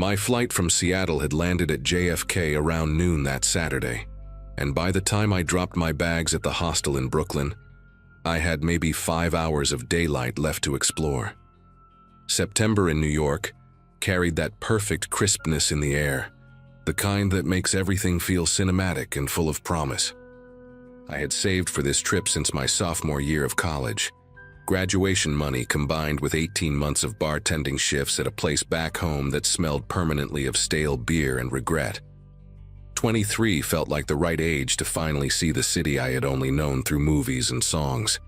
My flight from Seattle had landed at JFK around noon that Saturday, and by the time I dropped my bags at the hostel in Brooklyn, I had maybe 5 hours of daylight left to explore. September in New York carried that perfect crispness in the air, the kind that makes everything feel cinematic and full of promise. I had saved for this trip since my sophomore year of college. Graduation money combined with 18 months of bartending shifts at a place back home that smelled permanently of stale beer and regret. 23 felt like the right age to finally see the city I had only known through movies and songs,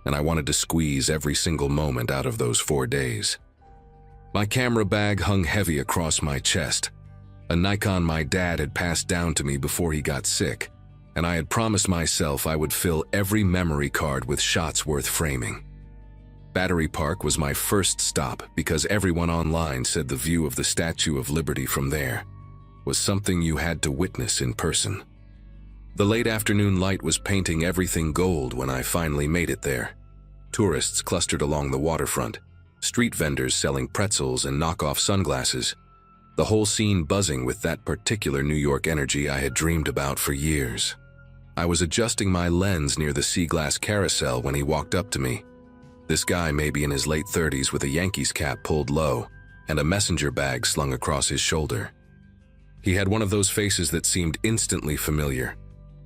and I wanted to squeeze every single moment out of those 4 days. My camera bag hung heavy across my chest, a Nikon my dad had passed down to me before he got sick, and I had promised myself I would fill every memory card with shots worth framing. Battery Park was my first stop because everyone online said the view of the Statue of Liberty from there was something you had to witness in person. The late afternoon light was painting everything gold when I finally made it there. Tourists clustered along the waterfront, street vendors selling pretzels and knockoff sunglasses, the whole scene buzzing with that particular New York energy I had dreamed about for years. I was adjusting my lens near the sea glass carousel when he walked up to me. This guy maybe in his late 30s with a Yankees cap pulled low and a messenger bag slung across his shoulder. He had one of those faces that seemed instantly familiar,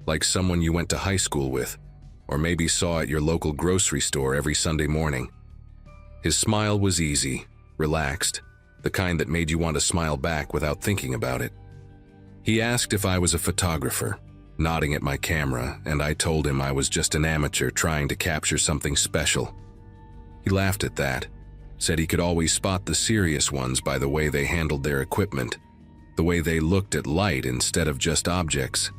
like someone you went to high school with, or maybe saw at your local grocery store every Sunday morning. His smile was easy, relaxed, the kind that made you want to smile back without thinking about it. He asked if I was a photographer, nodding at my camera, and I told him I was just an amateur trying to capture something special. He laughed at that, said he could always spot the serious ones by the way they handled their equipment, the way they looked at light instead of just objects.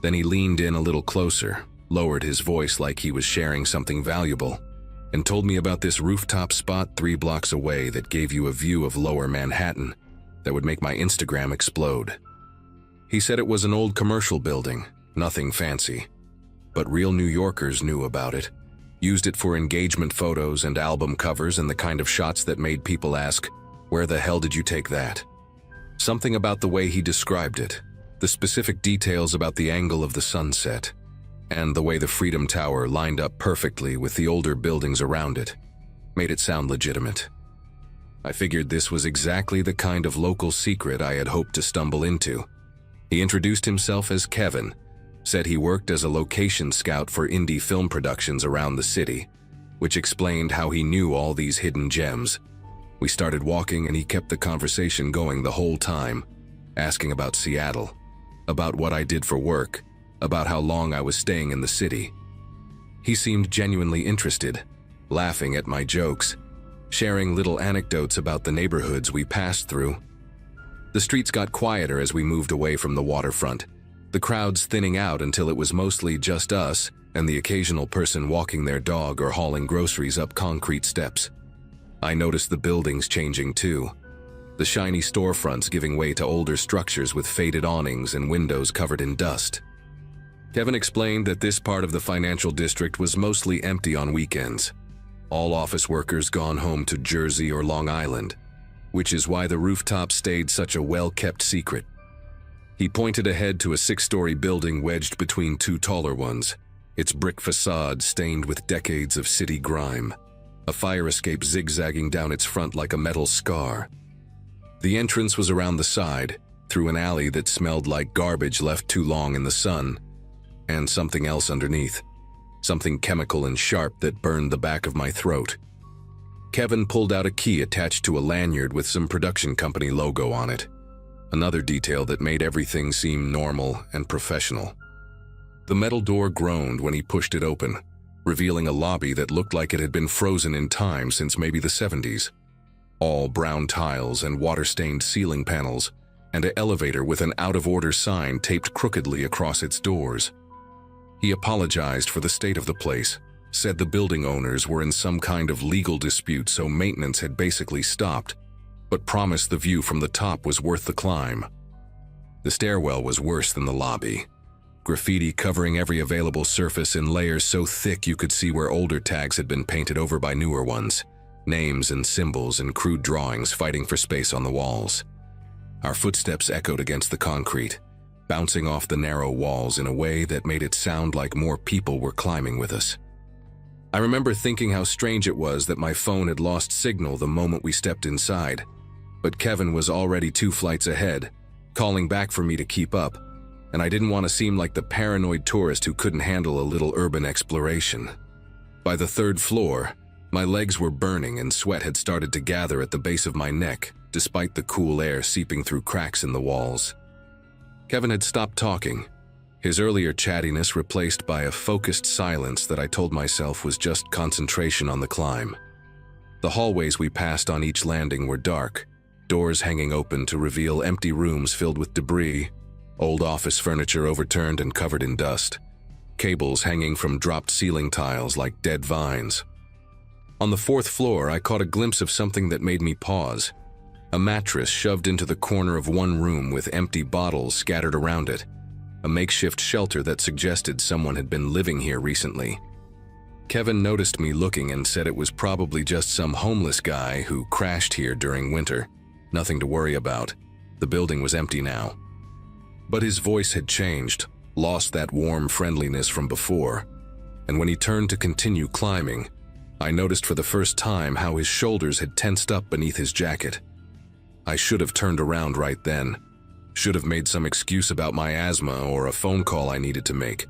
Then he leaned in a little closer, lowered his voice like he was sharing something valuable, and told me about this rooftop spot 3 blocks away that gave you a view of lower Manhattan that would make my Instagram explode. He said it was an old commercial building, nothing fancy, but real New Yorkers knew about it, used it for engagement photos and album covers and the kind of shots that made people ask, "Where the hell did you take that?" Something about the way he described it, the specific details about the angle of the sunset, and the way the Freedom Tower lined up perfectly with the older buildings around it, made it sound legitimate. I figured this was exactly the kind of local secret I had hoped to stumble into. He introduced himself as Kevin, said he worked as a location scout for indie film productions around the city, which explained how he knew all these hidden gems. We started walking and he kept the conversation going the whole time, asking about Seattle, about what I did for work, about how long I was staying in the city. He seemed genuinely interested, laughing at my jokes, sharing little anecdotes about the neighborhoods we passed through. The streets got quieter as we moved away from the waterfront, the crowds thinning out until it was mostly just us and the occasional person walking their dog or hauling groceries up concrete steps. I noticed the buildings changing too, the shiny storefronts giving way to older structures with faded awnings and windows covered in dust. Kevin explained that this part of the financial district was mostly empty on weekends, all office workers gone home to Jersey or Long Island, which is why the rooftop stayed such a well-kept secret. He pointed ahead to a 6-story building wedged between 2 taller ones, its brick facade stained with decades of city grime, a fire escape zigzagging down its front like a metal scar. The entrance was around the side, through an alley that smelled like garbage left too long in the sun, and something else underneath, something chemical and sharp that burned the back of my throat. Kevin pulled out a key attached to a lanyard with some production company logo on it, another detail that made everything seem normal and professional. The metal door groaned when he pushed it open, revealing a lobby that looked like it had been frozen in time since maybe the 70s. All brown tiles and water-stained ceiling panels, and an elevator with an out-of-order sign taped crookedly across its doors. He apologized for the state of the place, said the building owners were in some kind of legal dispute so maintenance had basically stopped, but promised the view from the top was worth the climb. The stairwell was worse than the lobby. Graffiti covering every available surface in layers so thick you could see where older tags had been painted over by newer ones, names and symbols and crude drawings fighting for space on the walls. Our footsteps echoed against the concrete, bouncing off the narrow walls in a way that made it sound like more people were climbing with us. I remember thinking how strange it was that my phone had lost signal the moment we stepped inside, but Kevin was already 2 flights ahead, calling back for me to keep up, and I didn't want to seem like the paranoid tourist who couldn't handle a little urban exploration. By the 3rd floor, my legs were burning and sweat had started to gather at the base of my neck, despite the cool air seeping through cracks in the walls. Kevin had stopped talking, his earlier chattiness replaced by a focused silence that I told myself was just concentration on the climb. The hallways we passed on each landing were dark, doors hanging open to reveal empty rooms filled with debris, old office furniture overturned and covered in dust, cables hanging from dropped ceiling tiles like dead vines. On the 4th floor, I caught a glimpse of something that made me pause. A mattress shoved into the corner of one room with empty bottles scattered around it, a makeshift shelter that suggested someone had been living here recently. Kevin noticed me looking and said it was probably just some homeless guy who crashed here during winter. Nothing to worry about. The building was empty now. But his voice had changed, lost that warm friendliness from before, and when he turned to continue climbing, I noticed for the first time how his shoulders had tensed up beneath his jacket. I should have turned around right then, should have made some excuse about my asthma or a phone call I needed to make,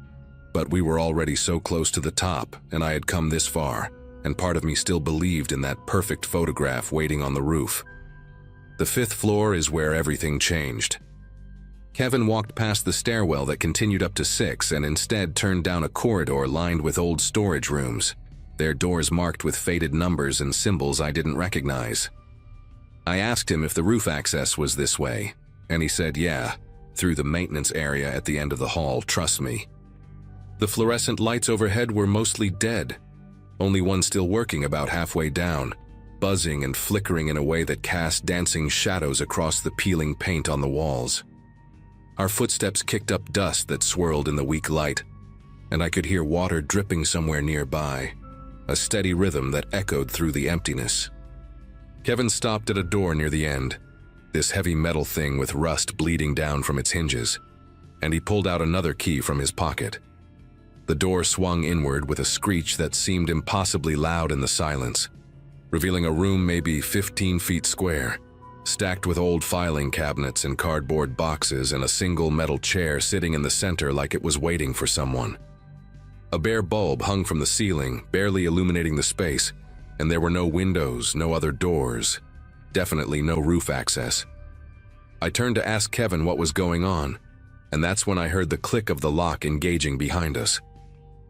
but we were already so close to the top and I had come this far, and part of me still believed in that perfect photograph waiting on the roof. The 5th floor is where everything changed. Kevin walked past the stairwell that continued up to 6 and instead turned down a corridor lined with old storage rooms, their doors marked with faded numbers and symbols I didn't recognize. I asked him if the roof access was this way, and he said yeah, through the maintenance area at the end of the hall, trust me. The fluorescent lights overhead were mostly dead, only one still working about halfway down, buzzing and flickering in a way that cast dancing shadows across the peeling paint on the walls. Our footsteps kicked up dust that swirled in the weak light, and I could hear water dripping somewhere nearby, a steady rhythm that echoed through the emptiness. Kevin stopped at a door near the end, this heavy metal thing with rust bleeding down from its hinges, and he pulled out another key from his pocket. The door swung inward with a screech that seemed impossibly loud in the silence, revealing a room maybe 15 feet square, stacked with old filing cabinets and cardboard boxes and a single metal chair sitting in the center like it was waiting for someone. A bare bulb hung from the ceiling, barely illuminating the space, and there were no windows, no other doors, definitely no roof access. I turned to ask Kevin what was going on, and that's when I heard the click of the lock engaging behind us.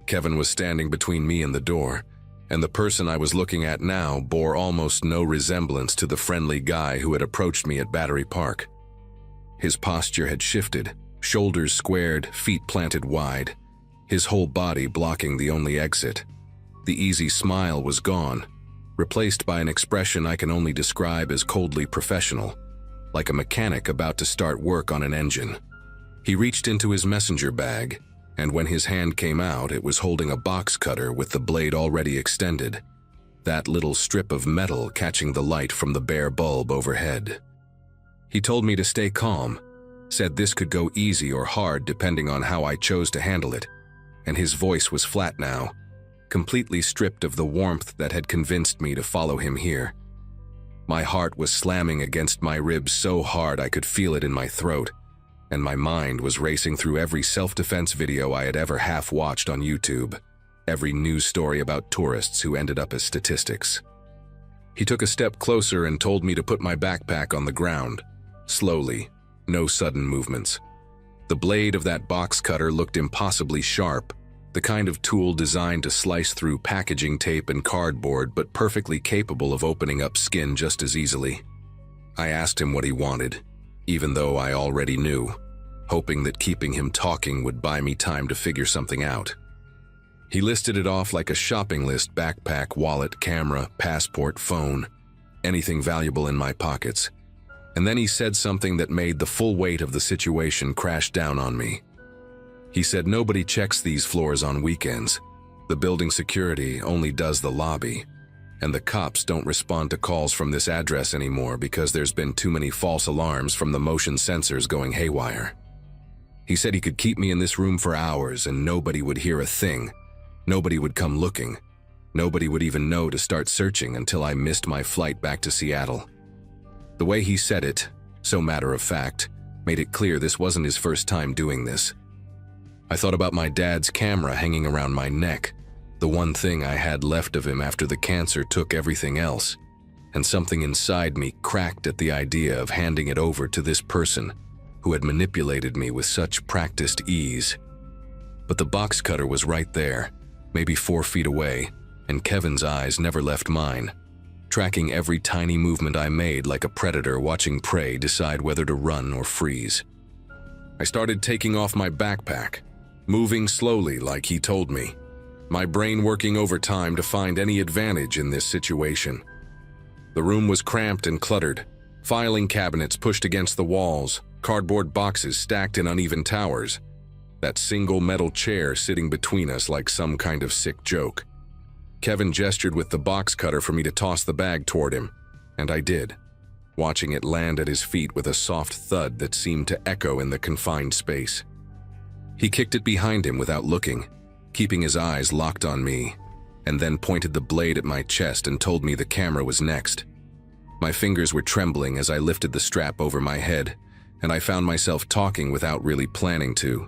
Kevin was standing between me and the door, and the person I was looking at now bore almost no resemblance to the friendly guy who had approached me at Battery Park. His posture had shifted, shoulders squared, feet planted wide, his whole body blocking the only exit. The easy smile was gone, replaced by an expression I can only describe as coldly professional, like a mechanic about to start work on an engine. He reached into his messenger bag, and when his hand came out, it was holding a box cutter with the blade already extended, that little strip of metal catching the light from the bare bulb overhead. He told me to stay calm, said this could go easy or hard depending on how I chose to handle it, and his voice was flat now, completely stripped of the warmth that had convinced me to follow him here. My heart was slamming against my ribs so hard I could feel it in my throat, and my mind was racing through every self-defense video I had ever half-watched on YouTube, every news story about tourists who ended up as statistics. He took a step closer and told me to put my backpack on the ground, slowly, no sudden movements. The blade of that box cutter looked impossibly sharp, the kind of tool designed to slice through packaging tape and cardboard but perfectly capable of opening up skin just as easily. I asked him what he wanted, even though I already knew, hoping that keeping him talking would buy me time to figure something out. He listed it off like a shopping list: backpack, wallet, camera, passport, phone, anything valuable in my pockets. And then he said something that made the full weight of the situation crash down on me. He said nobody checks these floors on weekends. The building security only does the lobby. and the cops don't respond to calls from this address anymore because there's been too many false alarms from the motion sensors going haywire. He said he could keep me in this room for hours and nobody would hear a thing. Nobody would come looking. Nobody would even know to start searching until I missed my flight back to Seattle. The way he said it, so matter of fact, made it clear this wasn't his first time doing this. I thought about my dad's camera hanging around my neck, the one thing I had left of him after the cancer took everything else, and something inside me cracked at the idea of handing it over to this person who had manipulated me with such practiced ease. But the box cutter was right there, maybe 4 feet away, and Kevin's eyes never left mine, tracking every tiny movement I made like a predator watching prey decide whether to run or freeze. I started taking off my backpack, moving slowly like he told me, my brain working overtime to find any advantage in this situation. The room was cramped and cluttered, filing cabinets pushed against the walls, cardboard boxes stacked in uneven towers, that single metal chair sitting between us like some kind of sick joke. Kevin gestured with the box cutter for me to toss the bag toward him, and I did, watching it land at his feet with a soft thud that seemed to echo in the confined space. He kicked it behind him without looking, keeping his eyes locked on me, and then pointed the blade at my chest and told me the camera was next. My fingers were trembling as I lifted the strap over my head, and I found myself talking without really planning to,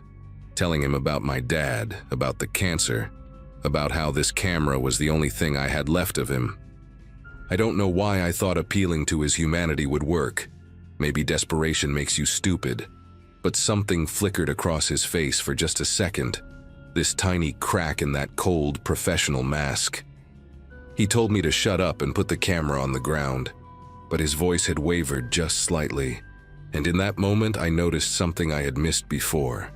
telling him about my dad, about the cancer, about how this camera was the only thing I had left of him. I don't know why I thought appealing to his humanity would work. Maybe desperation makes you stupid, but something flickered across his face for just a second, this tiny crack in that cold, professional mask. He told me to shut up and put the camera on the ground, but his voice had wavered just slightly, and in that moment I noticed something I had missed before.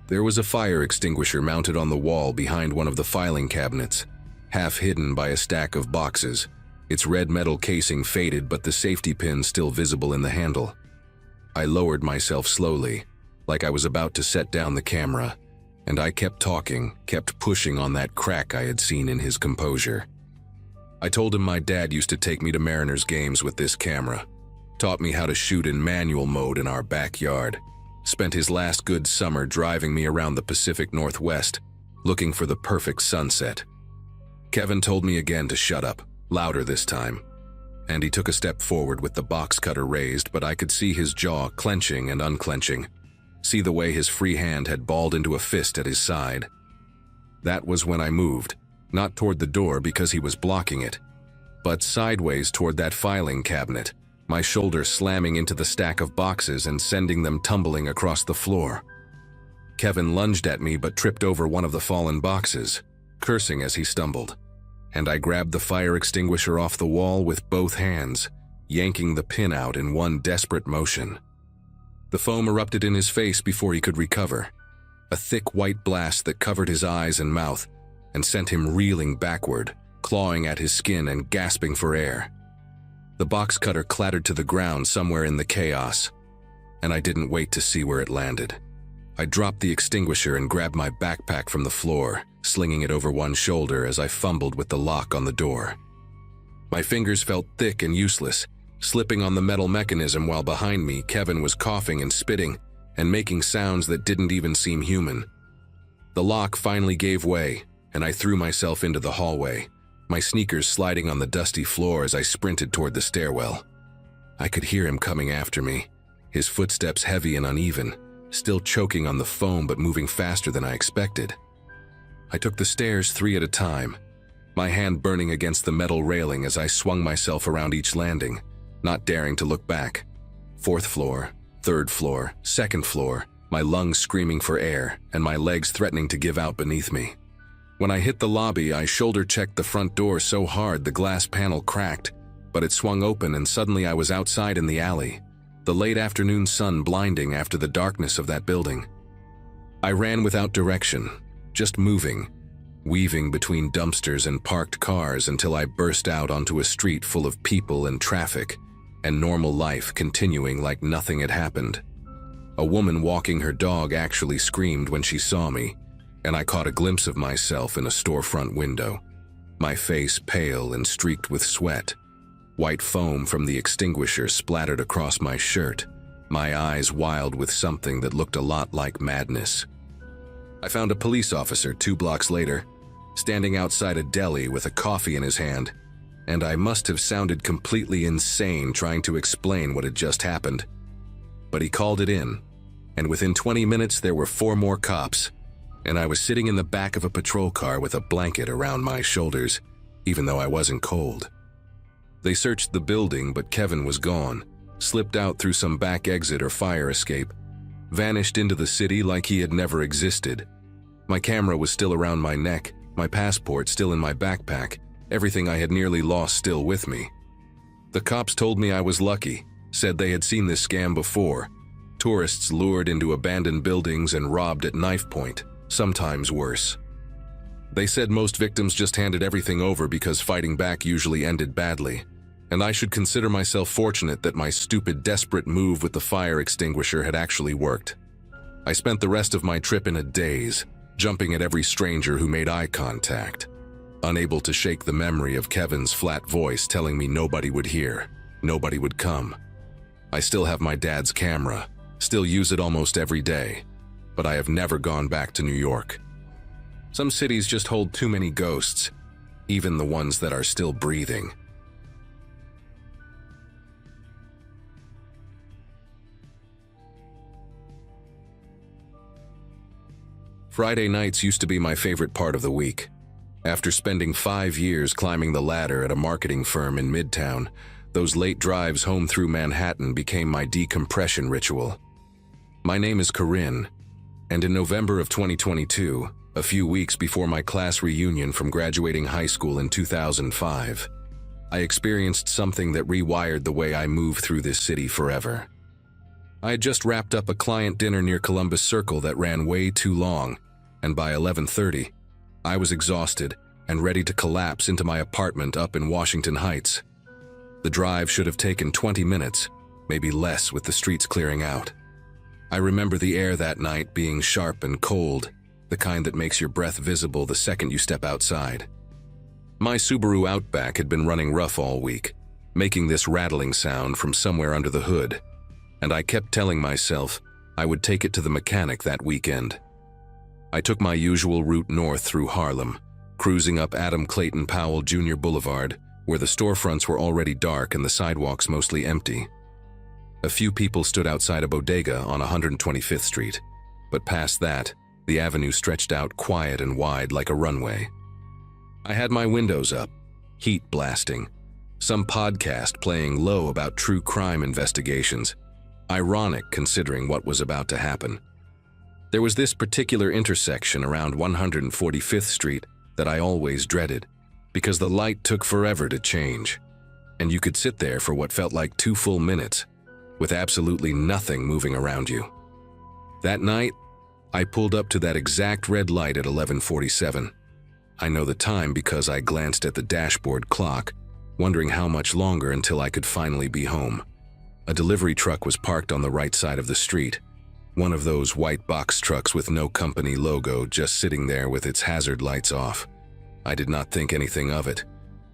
There was a fire extinguisher mounted on the wall behind one of the filing cabinets, half hidden by a stack of boxes, its red metal casing faded but the safety pin still visible in the handle. I lowered myself slowly, like I was about to set down the camera, and I kept talking, kept pushing on that crack I had seen in his composure. I told him my dad used to take me to Mariners games with this camera, taught me how to shoot in manual mode in our backyard, spent his last good summer driving me around the Pacific Northwest, looking for the perfect sunset. Kevin told me again to shut up, louder this time, and he took a step forward with the box cutter raised, but I could see his jaw clenching and unclenching, see the way his free hand had balled into a fist at his side. That was when I moved, not toward the door because he was blocking it, but sideways toward that filing cabinet, my shoulder slamming into the stack of boxes and sending them tumbling across the floor. Kevin lunged at me but tripped over one of the fallen boxes, cursing as he stumbled, and I grabbed the fire extinguisher off the wall with both hands, yanking the pin out in one desperate motion. The foam erupted in his face before he could recover, a thick white blast that covered his eyes and mouth and sent him reeling backward, clawing at his skin and gasping for air. The box cutter clattered to the ground somewhere in the chaos, and I didn't wait to see where it landed. I dropped the extinguisher and grabbed my backpack from the floor, slinging it over one shoulder as I fumbled with the lock on the door. My fingers felt thick and useless, slipping on the metal mechanism while behind me Kevin was coughing and spitting and making sounds that didn't even seem human. The lock finally gave way, and I threw myself into the hallway, my sneakers sliding on the dusty floor as I sprinted toward the stairwell. I could hear him coming after me, his footsteps heavy and uneven, still choking on the foam but moving faster than I expected. I took the stairs 3 at a time, my hand burning against the metal railing as I swung myself around each landing, not daring to look back. 4th floor, 3rd floor, 2nd floor, my lungs screaming for air and my legs threatening to give out beneath me. When I hit the lobby, I shoulder-checked the front door so hard the glass panel cracked, but it swung open and suddenly I was outside in the alley, the late afternoon sun blinding after the darkness of that building. I ran without direction, just moving, weaving between dumpsters and parked cars until I burst out onto a street full of people and traffic, and normal life continuing like nothing had happened. A woman walking her dog actually screamed when she saw me, and I caught a glimpse of myself in a storefront window. my face pale and streaked with sweat. White foam from the extinguisher splattered across my shirt, my eyes wild with something that looked a lot like madness. I found a police officer 2 blocks later, standing outside a deli with a coffee in his hand, and I must have sounded completely insane trying to explain what had just happened. But he called it in, and within 20 minutes there were 4 more cops, and I was sitting in the back of a patrol car with a blanket around my shoulders, even though I wasn't cold. They searched the building, but Kevin was gone, slipped out through some back exit or fire escape, vanished into the city like he had never existed. My camera was still around my neck, my passport still in my backpack, everything I had nearly lost still with me. The cops told me I was lucky, said they had seen this scam before. Tourists lured into abandoned buildings and robbed at knife point, sometimes worse. They said most victims just handed everything over because fighting back usually ended badly, and I should consider myself fortunate that my stupid, desperate move with the fire extinguisher had actually worked. I spent the rest of my trip in a daze, jumping at every stranger who made eye contact, unable to shake the memory of Kevin's flat voice telling me nobody would hear, nobody would come. I still have my dad's camera, still use it almost every day, but I have never gone back to New York. Some cities just hold too many ghosts, even the ones that are still breathing. Friday nights used to be my favorite part of the week. After spending 5 years climbing the ladder at a marketing firm in Midtown, those late drives home through Manhattan became my decompression ritual. My name is Corinne, and in November of 2022, a few weeks before my class reunion from graduating high school in 2005, I experienced something that rewired the way I move through this city forever. I had just wrapped up a client dinner near Columbus Circle that ran way too long, and by 11:30, I was exhausted and ready to collapse into my apartment up in Washington Heights. The drive should have taken 20 minutes, maybe less with the streets clearing out. I remember the air that night being sharp and cold, the kind that makes your breath visible the second you step outside. My Subaru Outback had been running rough all week, making this rattling sound from somewhere under the hood, and I kept telling myself I would take it to the mechanic that weekend. I took my usual route north through Harlem, cruising up Adam Clayton Powell Jr. Boulevard, where the storefronts were already dark and the sidewalks mostly empty. A few people stood outside a bodega on 125th Street, but past that, the avenue stretched out quiet and wide like a runway. I had my windows up, heat blasting, some podcast playing low about true crime investigations, ironic considering what was about to happen. There was this particular intersection around 145th Street that I always dreaded, because the light took forever to change, and you could sit there for what felt like 2 full minutes, with absolutely nothing moving around you. That night, I pulled up to that exact red light at 11:47. I know the time because I glanced at the dashboard clock, wondering how much longer until I could finally be home. A delivery truck was parked on the right side of the street, one of those white box trucks with no company logo just sitting there with its hazard lights off. I did not think anything of it.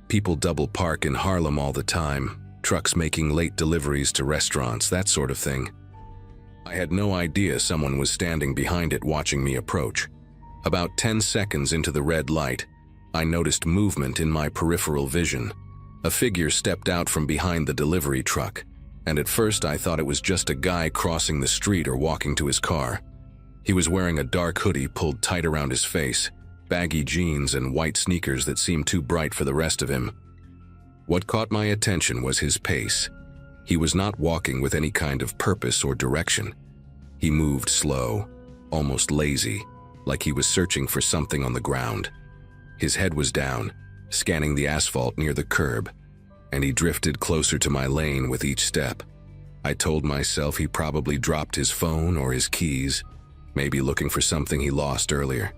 People double park in Harlem all the time, trucks making late deliveries to restaurants, that sort of thing. I had no idea someone was standing behind it watching me approach. About 10 seconds into the red light, I noticed movement in my peripheral vision. A figure stepped out from behind the delivery truck, and at first I thought it was just a guy crossing the street or walking to his car. He was wearing a dark hoodie pulled tight around his face, baggy jeans and white sneakers that seemed too bright for the rest of him. What caught my attention was his pace. He was not walking with any kind of purpose or direction. He moved slow, almost lazy, like he was searching for something on the ground. His head was down, scanning the asphalt near the curb, and he drifted closer to my lane with each step. I told myself he probably dropped his phone or his keys, maybe looking for something he lost earlier.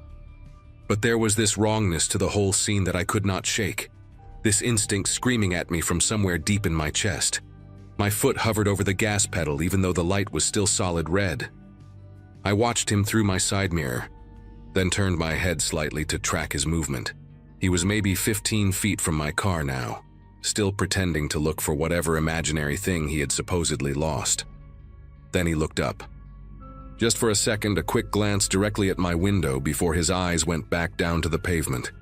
But there was this wrongness to the whole scene that I could not shake, this instinct screaming at me from somewhere deep in my chest. My foot hovered over the gas pedal even though the light was still solid red. I watched him through my side mirror, then turned my head slightly to track his movement. He was maybe 15 feet from my car now, still pretending to look for whatever imaginary thing he had supposedly lost. Then he looked up. Just for a second, a quick glance directly at my window before his eyes went back down to the pavement.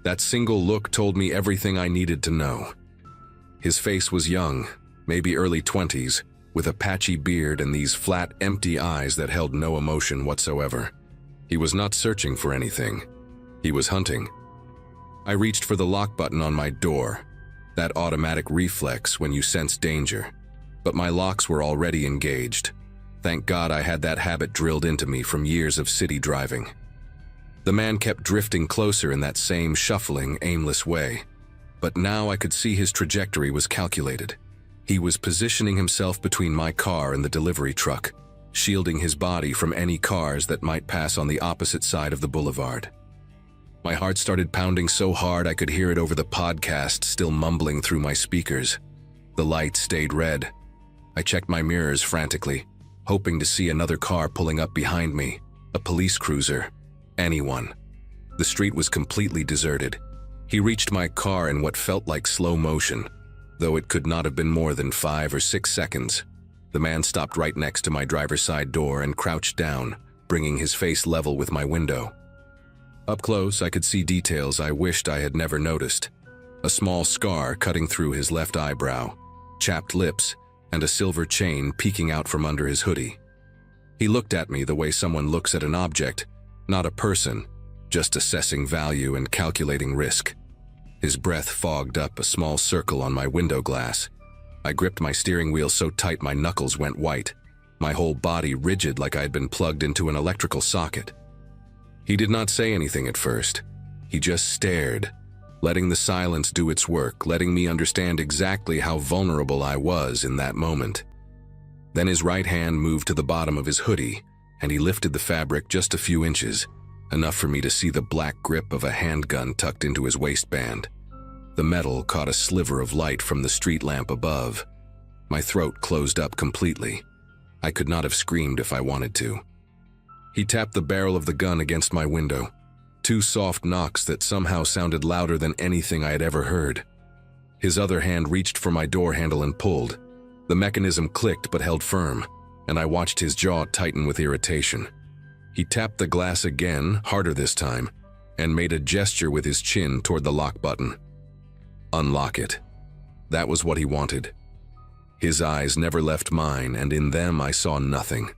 That single look told me everything I needed to know. His face was young, maybe early 20s, with a patchy beard and these flat, empty eyes that held no emotion whatsoever. He was not searching for anything. He was hunting. I reached for the lock button on my door, that automatic reflex when you sense danger, but my locks were already engaged. Thank God I had that habit drilled into me from years of city driving. The man kept drifting closer in that same shuffling, aimless way, but now I could see his trajectory was calculated. He was positioning himself between my car and the delivery truck, shielding his body from any cars that might pass on the opposite side of the boulevard. My heart started pounding so hard I could hear it over the podcast still mumbling through my speakers. The light stayed red. I checked my mirrors frantically, hoping to see another car pulling up behind me, a police cruiser, anyone. The street was completely deserted. He reached my car in what felt like slow motion, though it could not have been more than 5 or 6 seconds. The man stopped right next to my driver's side door and crouched down, bringing his face level with my window. Up close, I could see details I wished I had never noticed. A small scar cutting through his left eyebrow, chapped lips, and a silver chain peeking out from under his hoodie. He looked at me the way someone looks at an object, not a person, just assessing value and calculating risk. His breath fogged up a small circle on my window glass. I gripped my steering wheel so tight my knuckles went white, my whole body rigid like I had been plugged into an electrical socket. He did not say anything at first. He just stared, letting the silence do its work, letting me understand exactly how vulnerable I was in that moment. Then his right hand moved to the bottom of his hoodie, and he lifted the fabric just a few inches, enough for me to see the black grip of a handgun tucked into his waistband. The metal caught a sliver of light from the street lamp above. My throat closed up completely. I could not have screamed if I wanted to. He tapped the barrel of the gun against my window. 2 soft knocks that somehow sounded louder than anything I had ever heard. His other hand reached for my door handle and pulled. The mechanism clicked but held firm, and I watched his jaw tighten with irritation. He tapped the glass again, harder this time, and made a gesture with his chin toward the lock button. Unlock it. That was what he wanted. His eyes never left mine, and in them I saw nothing.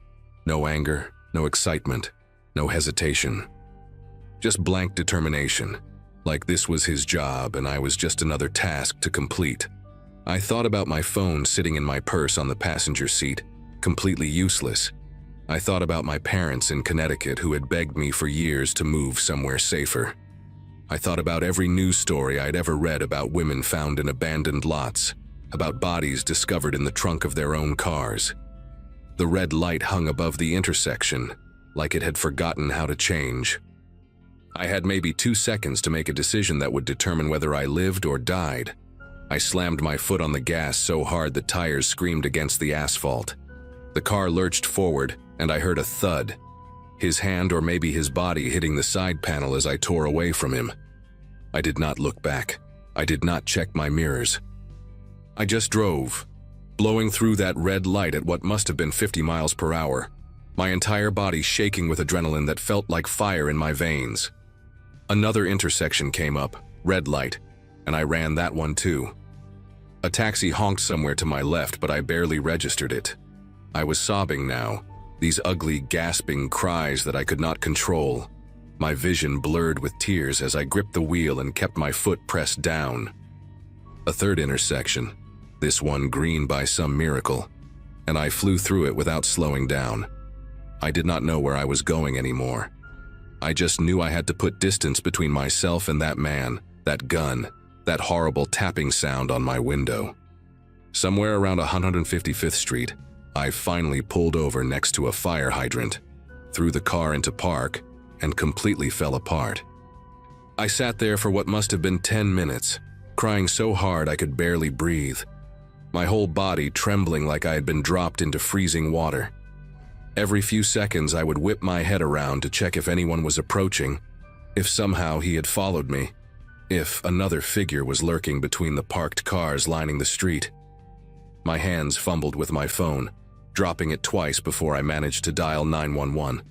No anger, no excitement, no hesitation. Just blank determination, like this was his job and I was just another task to complete. I thought about my phone sitting in my purse on the passenger seat, completely useless. I thought about my parents in Connecticut who had begged me for years to move somewhere safer. I thought about every news story I'd ever read about women found in abandoned lots, about bodies discovered in the trunk of their own cars. The red light hung above the intersection, like it had forgotten how to change. I had maybe 2 seconds to make a decision that would determine whether I lived or died. I slammed my foot on the gas so hard the tires screamed against the asphalt. The car lurched forward, and I heard a thud. His hand or maybe his body hitting the side panel as I tore away from him. I did not look back. I did not check my mirrors. I just drove, blowing through that red light at what must have been 50 miles per hour, my entire body shaking with adrenaline that felt like fire in my veins. Another intersection came up, red light, and I ran that one too. A taxi honked somewhere to my left, but I barely registered it. I was sobbing now, these ugly, gasping cries that I could not control. My vision blurred with tears as I gripped the wheel and kept my foot pressed down. A third intersection, this one green by some miracle, and I flew through it without slowing down. I did not know where I was going anymore. I just knew I had to put distance between myself and that man, that gun, that horrible tapping sound on my window. Somewhere around 155th Street, I finally pulled over next to a fire hydrant, threw the car into park, and completely fell apart. I sat there for what must have been 10 minutes, crying so hard I could barely breathe, my whole body trembling like I had been dropped into freezing water. Every few seconds I would whip my head around to check if anyone was approaching, if somehow he had followed me, if another figure was lurking between the parked cars lining the street. My hands fumbled with my phone, dropping it twice before I managed to dial 911.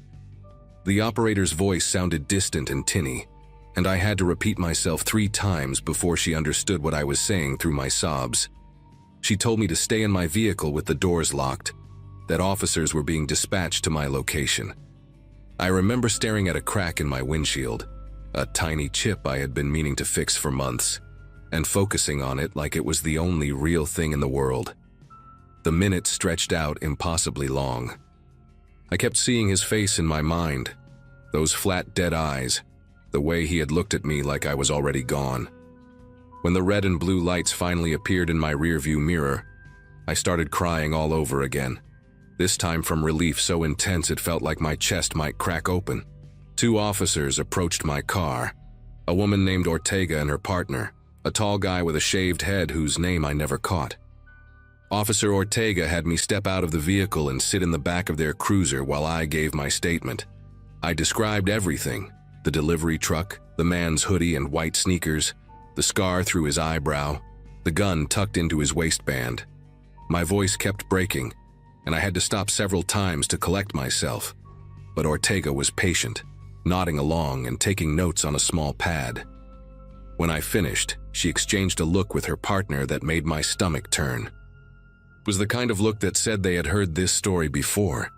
The operator's voice sounded distant and tinny, and I had to repeat myself 3 times before she understood what I was saying through my sobs. She told me to stay in my vehicle with the doors locked, that officers were being dispatched to my location. I remember staring at a crack in my windshield, a tiny chip I had been meaning to fix for months, and focusing on it like it was the only real thing in the world. The minutes stretched out impossibly long. I kept seeing his face in my mind, those flat, dead eyes, the way he had looked at me like I was already gone. When the red and blue lights finally appeared in my rearview mirror, I started crying all over again, this time from relief so intense it felt like my chest might crack open. 2 officers approached my car, a woman named Ortega and her partner, a tall guy with a shaved head whose name I never caught. Officer Ortega had me step out of the vehicle and sit in the back of their cruiser while I gave my statement. I described everything: the delivery truck, the man's hoodie and white sneakers, the scar through his eyebrow, the gun tucked into his waistband. My voice kept breaking, and I had to stop several times to collect myself. But Ortega was patient, nodding along and taking notes on a small pad. When I finished, she exchanged a look with her partner that made my stomach turn. It was the kind of look that said they had heard this story before,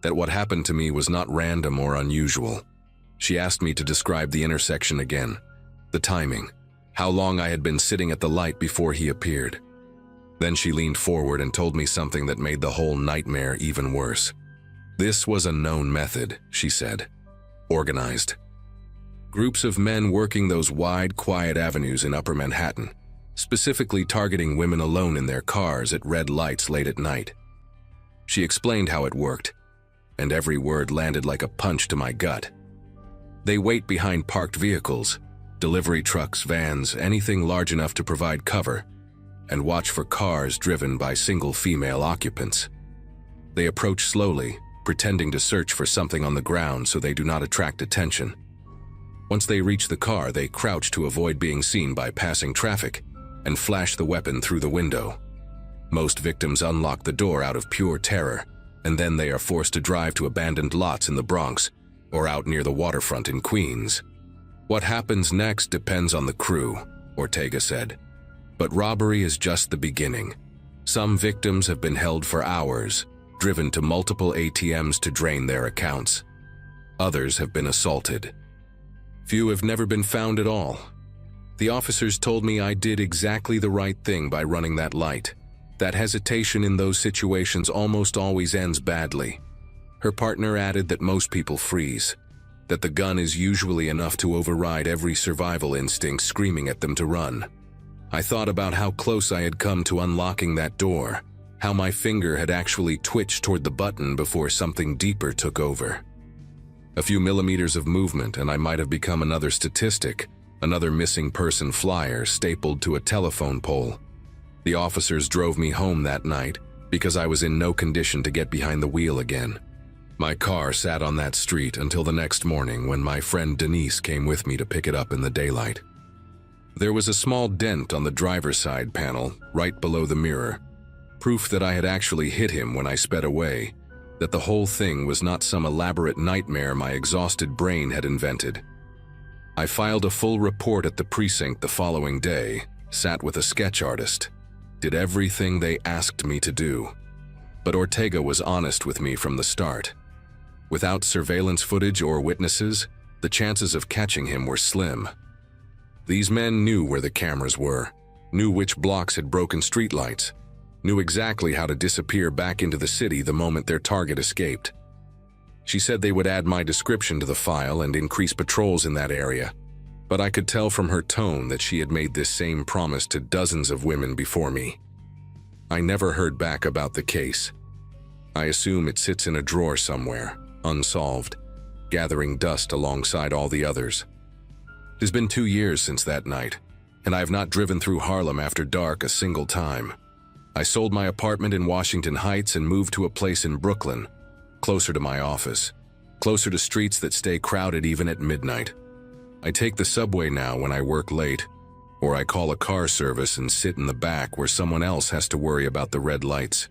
that what happened to me was not random or unusual. She asked me to describe the intersection again, the timing, how long I had been sitting at the light before he appeared. Then she leaned forward and told me something that made the whole nightmare even worse. This was a known method, she said. Organized. Groups of men working those wide, quiet avenues in Upper Manhattan, specifically targeting women alone in their cars at red lights late at night. She explained how it worked, and every word landed like a punch to my gut. They wait behind parked vehicles, delivery trucks, vans, anything large enough to provide cover, and watch for cars driven by single female occupants. They approach slowly, pretending to search for something on the ground so they do not attract attention. Once they reach the car, they crouch to avoid being seen by passing traffic and flash the weapon through the window. Most victims unlock the door out of pure terror, and then they are forced to drive to abandoned lots in the Bronx or out near the waterfront in Queens. What happens next depends on the crew, Ortega said. But robbery is just the beginning. Some victims have been held for hours, driven to multiple ATMs to drain their accounts. Others have been assaulted. Few have never been found at all. The officers told me I did exactly the right thing by running that light. That hesitation in those situations almost always ends badly. Her partner added that most people freeze, that the gun is usually enough to override every survival instinct screaming at them to run. I thought about how close I had come to unlocking that door, how my finger had actually twitched toward the button before something deeper took over. A few millimeters of movement and I might have become another statistic, another missing person flyer stapled to a telephone pole. The officers drove me home that night because I was in no condition to get behind the wheel again. My car sat on that street until the next morning when my friend Denise came with me to pick it up in the daylight. There was a small dent on the driver's side panel, right below the mirror, proof that I had actually hit him when I sped away, that the whole thing was not some elaborate nightmare my exhausted brain had invented. I filed a full report at the precinct the following day, sat with a sketch artist, did everything they asked me to do. But Ortega was honest with me from the start. Without surveillance footage or witnesses, the chances of catching him were slim. These men knew where the cameras were, knew which blocks had broken streetlights, knew exactly how to disappear back into the city the moment their target escaped. She said they would add my description to the file and increase patrols in that area, but I could tell from her tone that she had made this same promise to dozens of women before me. I never heard back about the case. I assume it sits in a drawer somewhere, unsolved, gathering dust alongside all the others. It has been 2 years since that night, and I have not driven through Harlem after dark a single time. I sold my apartment in Washington Heights and moved to a place in Brooklyn, closer to my office, closer to streets that stay crowded even at midnight. I take the subway now when I work late, or I call a car service and sit in the back where someone else has to worry about the red lights.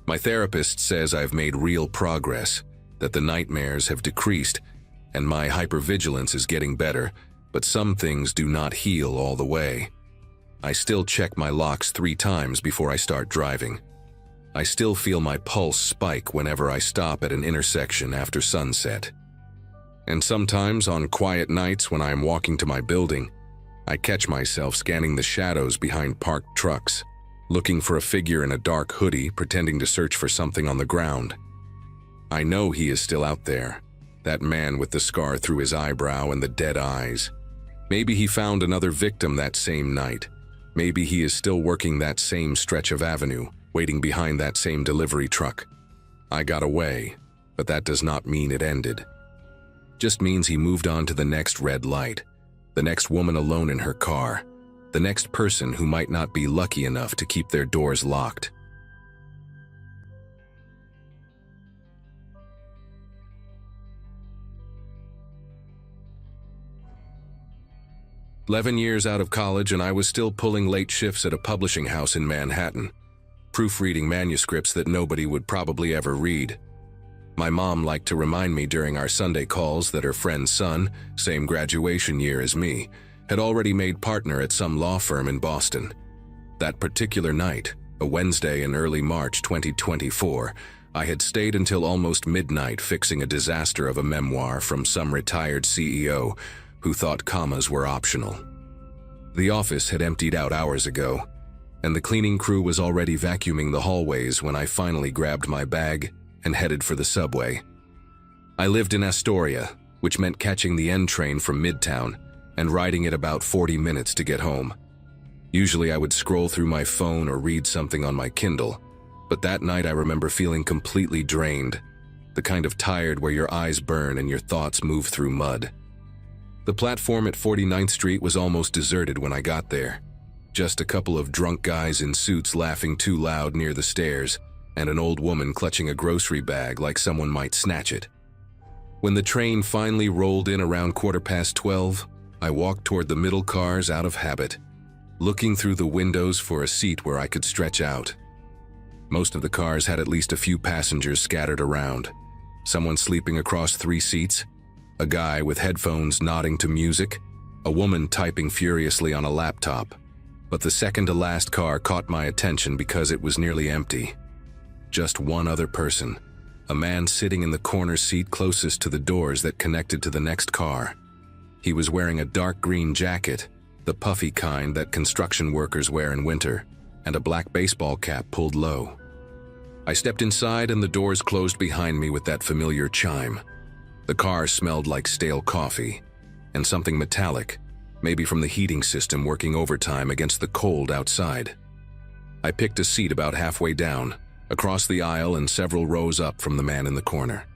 My therapist says I've made real progress, that the nightmares have decreased, and my hypervigilance is getting better, but some things do not heal all the way. I still check my locks 3 times before I start driving. I still feel my pulse spike whenever I stop at an intersection after sunset. And sometimes on quiet nights when I am walking to my building, I catch myself scanning the shadows behind parked trucks, looking for a figure in a dark hoodie pretending to search for something on the ground. I know he is still out there, that man with the scar through his eyebrow and the dead eyes. Maybe he found another victim that same night. Maybe he is still working that same stretch of avenue, waiting behind that same delivery truck. I got away, but that does not mean it ended. Just means he moved on to the next red light, the next woman alone in her car, the next person who might not be lucky enough to keep their doors locked. "11 years out of college and I was still pulling late shifts at a publishing house in Manhattan, proofreading manuscripts that nobody would probably ever read. My mom liked to remind me during our Sunday calls that her friend's son, same graduation year as me, had already made partner at some law firm in Boston. That particular night, a Wednesday in early March 2024, I had stayed until almost midnight fixing a disaster of a memoir from some retired CEO who thought commas were optional. The office had emptied out hours ago, and the cleaning crew was already vacuuming the hallways when I finally grabbed my bag and headed for the subway. I lived in Astoria, which meant catching the N train from Midtown and riding it about 40 minutes to get home. Usually I would scroll through my phone or read something on my Kindle, but that night I remember feeling completely drained, the kind of tired where your eyes burn and your thoughts move through mud. The platform at 49th Street was almost deserted when I got there. Just a couple of drunk guys in suits laughing too loud near the stairs, and an old woman clutching a grocery bag like someone might snatch it. When the train finally rolled in around 12:15, I walked toward the middle cars out of habit, looking through the windows for a seat where I could stretch out. Most of the cars had at least a few passengers scattered around, someone sleeping across 3 seats, a guy with headphones nodding to music, a woman typing furiously on a laptop. But the second-to-last car caught my attention because it was nearly empty. Just one other person, a man sitting in the corner seat closest to the doors that connected to the next car. He was wearing a dark green jacket, the puffy kind that construction workers wear in winter, and a black baseball cap pulled low. I stepped inside and the doors closed behind me with that familiar chime. The car smelled like stale coffee, and something metallic, maybe from the heating system working overtime against the cold outside. I picked a seat about halfway down, across the aisle and several rows up from the man in the corner.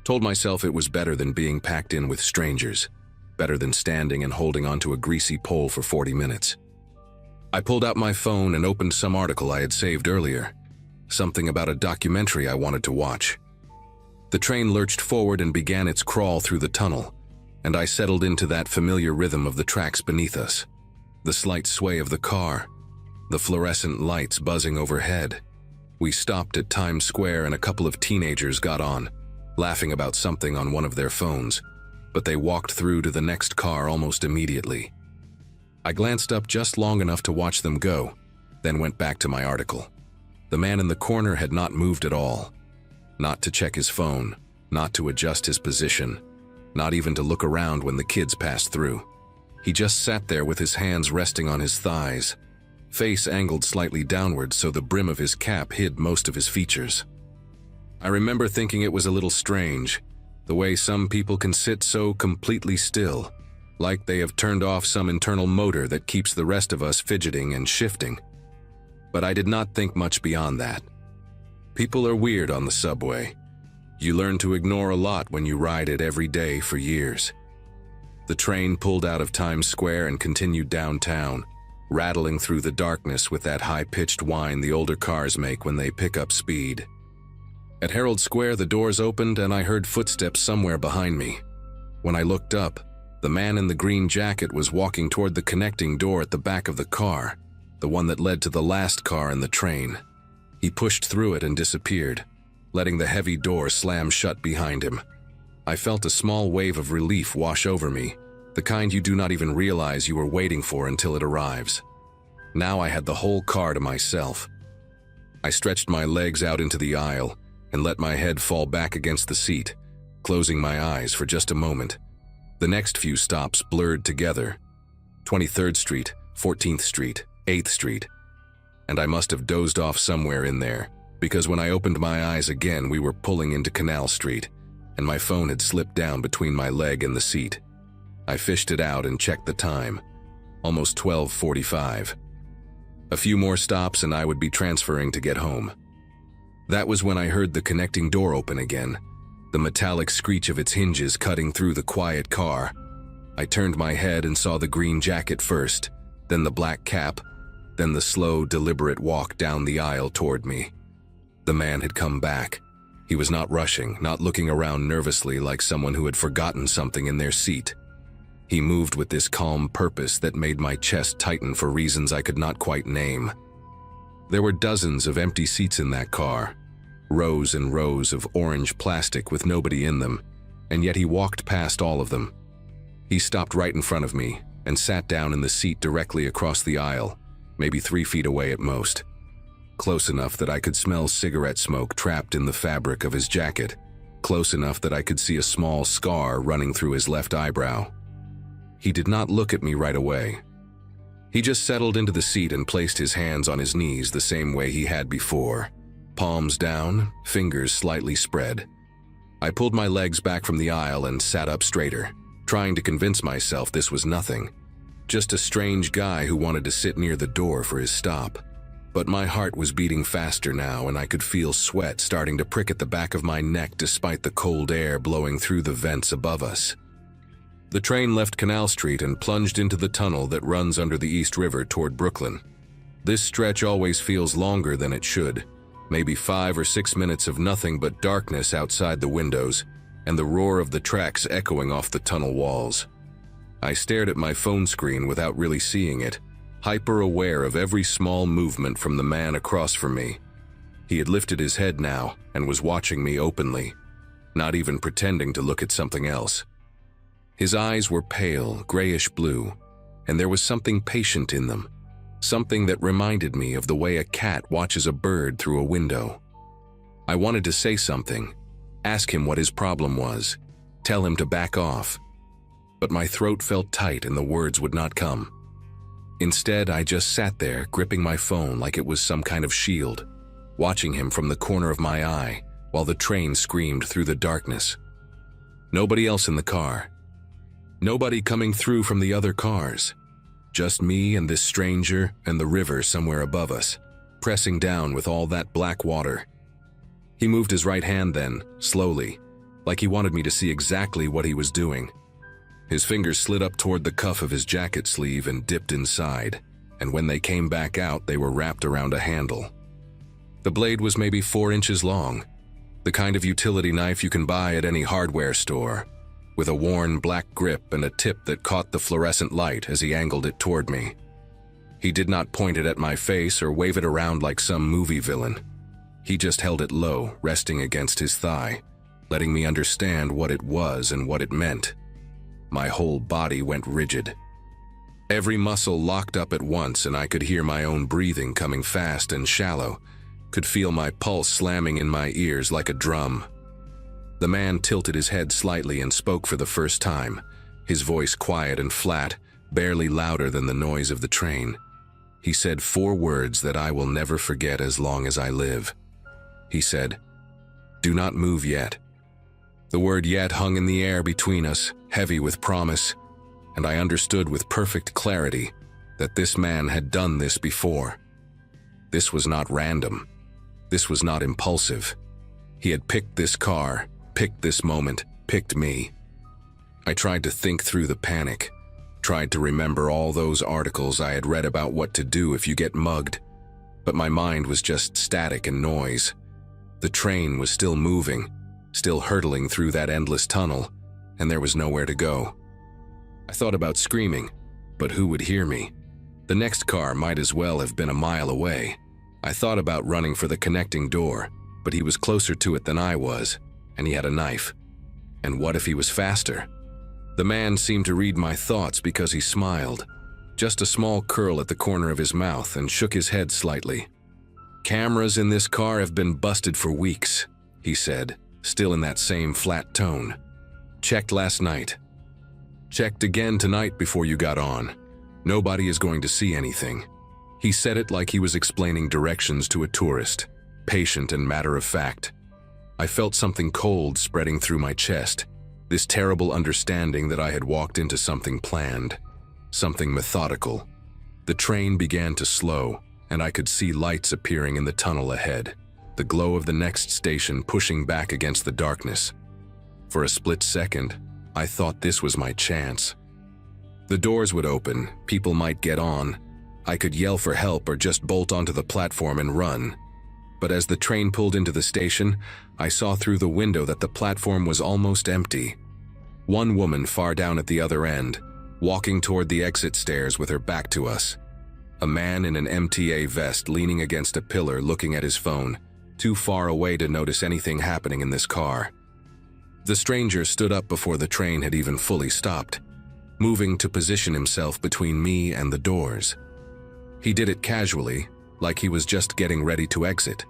Told myself it was better than being packed in with strangers, better than standing and holding onto a greasy pole for 40 minutes. I pulled out my phone and opened some article I had saved earlier, something about a documentary I wanted to watch. The train lurched forward and began its crawl through the tunnel, and I settled into that familiar rhythm of the tracks beneath us, the slight sway of the car, the fluorescent lights buzzing overhead. We stopped at Times Square and a couple of teenagers got on, laughing about something on one of their phones, but they walked through to the next car almost immediately. I glanced up just long enough to watch them go, then went back to my article. The man in the corner had not moved at all. Not to check his phone, not to adjust his position, not even to look around when the kids passed through. He just sat there with his hands resting on his thighs, face angled slightly downward so the brim of his cap hid most of his features. I remember thinking it was a little strange, the way some people can sit so completely still, like they have turned off some internal motor that keeps the rest of us fidgeting and shifting. But I did not think much beyond that. People are weird on the subway. You learn to ignore a lot when you ride it every day for years. The train pulled out of Times Square and continued downtown, rattling through the darkness with that high-pitched whine the older cars make when they pick up speed. At Herald Square, the doors opened and I heard footsteps somewhere behind me. When I looked up, The man in the green jacket was walking toward the connecting door at the back of the car, the one that led to the last car in the train. He pushed through it and disappeared, letting the heavy door slam shut behind him. I felt a small wave of relief wash over me, the kind you do not even realize you are waiting for until it arrives. Now I had the whole car to myself. I stretched my legs out into the aisle and let my head fall back against the seat, closing my eyes for just a moment. The next few stops blurred together. 23rd Street, 14th Street, 8th Street. And I must have dozed off somewhere in there, because when I opened my eyes again, we were pulling into Canal Street, and my phone had slipped down between my leg and the seat. I fished it out and checked the time. Almost 12:45. A few more stops and I would be transferring to get home. That was when I heard the connecting door open again, the metallic screech of its hinges cutting through the quiet car. I turned my head and saw the green jacket first, then the black cap, then the slow, deliberate walk down the aisle toward me. The man had come back. He was not rushing, not looking around nervously like someone who had forgotten something in their seat. He moved with this calm purpose that made my chest tighten for reasons I could not quite name. There were dozens of empty seats in that car, rows and rows of orange plastic with nobody in them, and yet he walked past all of them. He stopped right in front of me and sat down in the seat directly across the aisle, maybe 3 feet away at most, close enough that I could smell cigarette smoke trapped in the fabric of his jacket, close enough that I could see a small scar running through his left eyebrow. He did not look at me right away. He just settled into the seat and placed his hands on his knees the same way he had before, palms down, fingers slightly spread. I pulled my legs back from the aisle and sat up straighter, trying to convince myself this was nothing, just a strange guy who wanted to sit near the door for his stop. But my heart was beating faster now, and I could feel sweat starting to prick at the back of my neck despite the cold air blowing through the vents above us. The train left Canal Street and plunged into the tunnel that runs under the East River toward Brooklyn. This stretch always feels longer than it should, maybe 5 or 6 minutes of nothing but darkness outside the windows and the roar of the tracks echoing off the tunnel walls. I stared at my phone screen without really seeing it, hyper-aware of every small movement from the man across from me. He had lifted his head now and was watching me openly, not even pretending to look at something else. His eyes were pale, grayish blue, and there was something patient in them, something that reminded me of the way a cat watches a bird through a window. I wanted to say something, ask him what his problem was, tell him to back off, but my throat felt tight and the words would not come. Instead, I just sat there, gripping my phone like it was some kind of shield, watching him from the corner of my eye while the train screamed through the darkness. Nobody else in the car. Nobody coming through from the other cars. Just me and this stranger and the river somewhere above us, pressing down with all that black water. He moved his right hand then, slowly, like he wanted me to see exactly what he was doing. His fingers slid up toward the cuff of his jacket sleeve and dipped inside, and when they came back out, they were wrapped around a handle. The blade was maybe 4 inches long, the kind of utility knife you can buy at any hardware store, with a worn black grip and a tip that caught the fluorescent light as he angled it toward me. He did not point it at my face or wave it around like some movie villain. He just held it low, resting against his thigh, letting me understand what it was and what it meant. My whole body went rigid. Every muscle locked up at once, and I could hear my own breathing coming fast and shallow, could feel my pulse slamming in my ears like a drum. The man tilted his head slightly and spoke for the first time, his voice quiet and flat, barely louder than the noise of the train. He said 4 words that I will never forget as long as I live. He said, "Do not move yet." The word yet hung in the air between us, heavy with promise, and I understood with perfect clarity that this man had done this before. This was not random. This was not impulsive. He had picked this car, picked this moment, picked me. I tried to think through the panic, tried to remember all those articles I had read about what to do if you get mugged, but my mind was just static and noise. The train was still moving, still hurtling through that endless tunnel, and there was nowhere to go. I thought about screaming, but who would hear me? The next car might as well have been a mile away. I thought about running for the connecting door, but he was closer to it than I was, and he had a knife. And what if he was faster? The man seemed to read my thoughts because he smiled, just a small curl at the corner of his mouth, and shook his head slightly. "Cameras in this car have been busted for weeks," he said, still in that same flat tone. "Checked last night. Checked again tonight before you got on. Nobody is going to see anything." He said it like he was explaining directions to a tourist, patient and matter-of-fact. I felt something cold spreading through my chest, this terrible understanding that I had walked into something planned, something methodical. The train began to slow, and I could see lights appearing in the tunnel ahead, the glow of the next station pushing back against the darkness. For a split second, I thought this was my chance. The doors would open, people might get on. I could yell for help or just bolt onto the platform and run. But as the train pulled into the station, I saw through the window that the platform was almost empty. One woman far down at the other end, walking toward the exit stairs with her back to us. A man in an MTA vest leaning against a pillar looking at his phone, too far away to notice anything happening in this car. The stranger stood up before the train had even fully stopped, moving to position himself between me and the doors. He did it casually, like he was just getting ready to exit.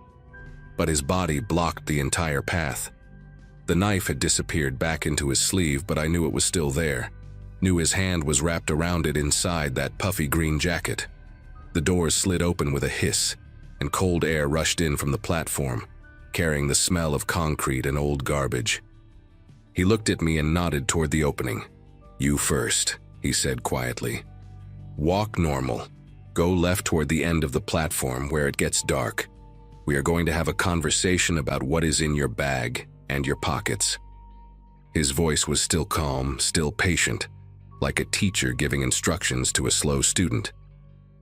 But his body blocked the entire path. The knife had disappeared back into his sleeve, but I knew it was still there. Knew his hand was wrapped around it inside that puffy green jacket. The doors slid open with a hiss, and cold air rushed in from the platform, carrying the smell of concrete and old garbage. He looked at me and nodded toward the opening. "You first," he said quietly. "Walk normal. Go left toward the end of the platform where it gets dark. We are going to have a conversation about what is in your bag and your pockets." His voice was still calm, still patient, like a teacher giving instructions to a slow student.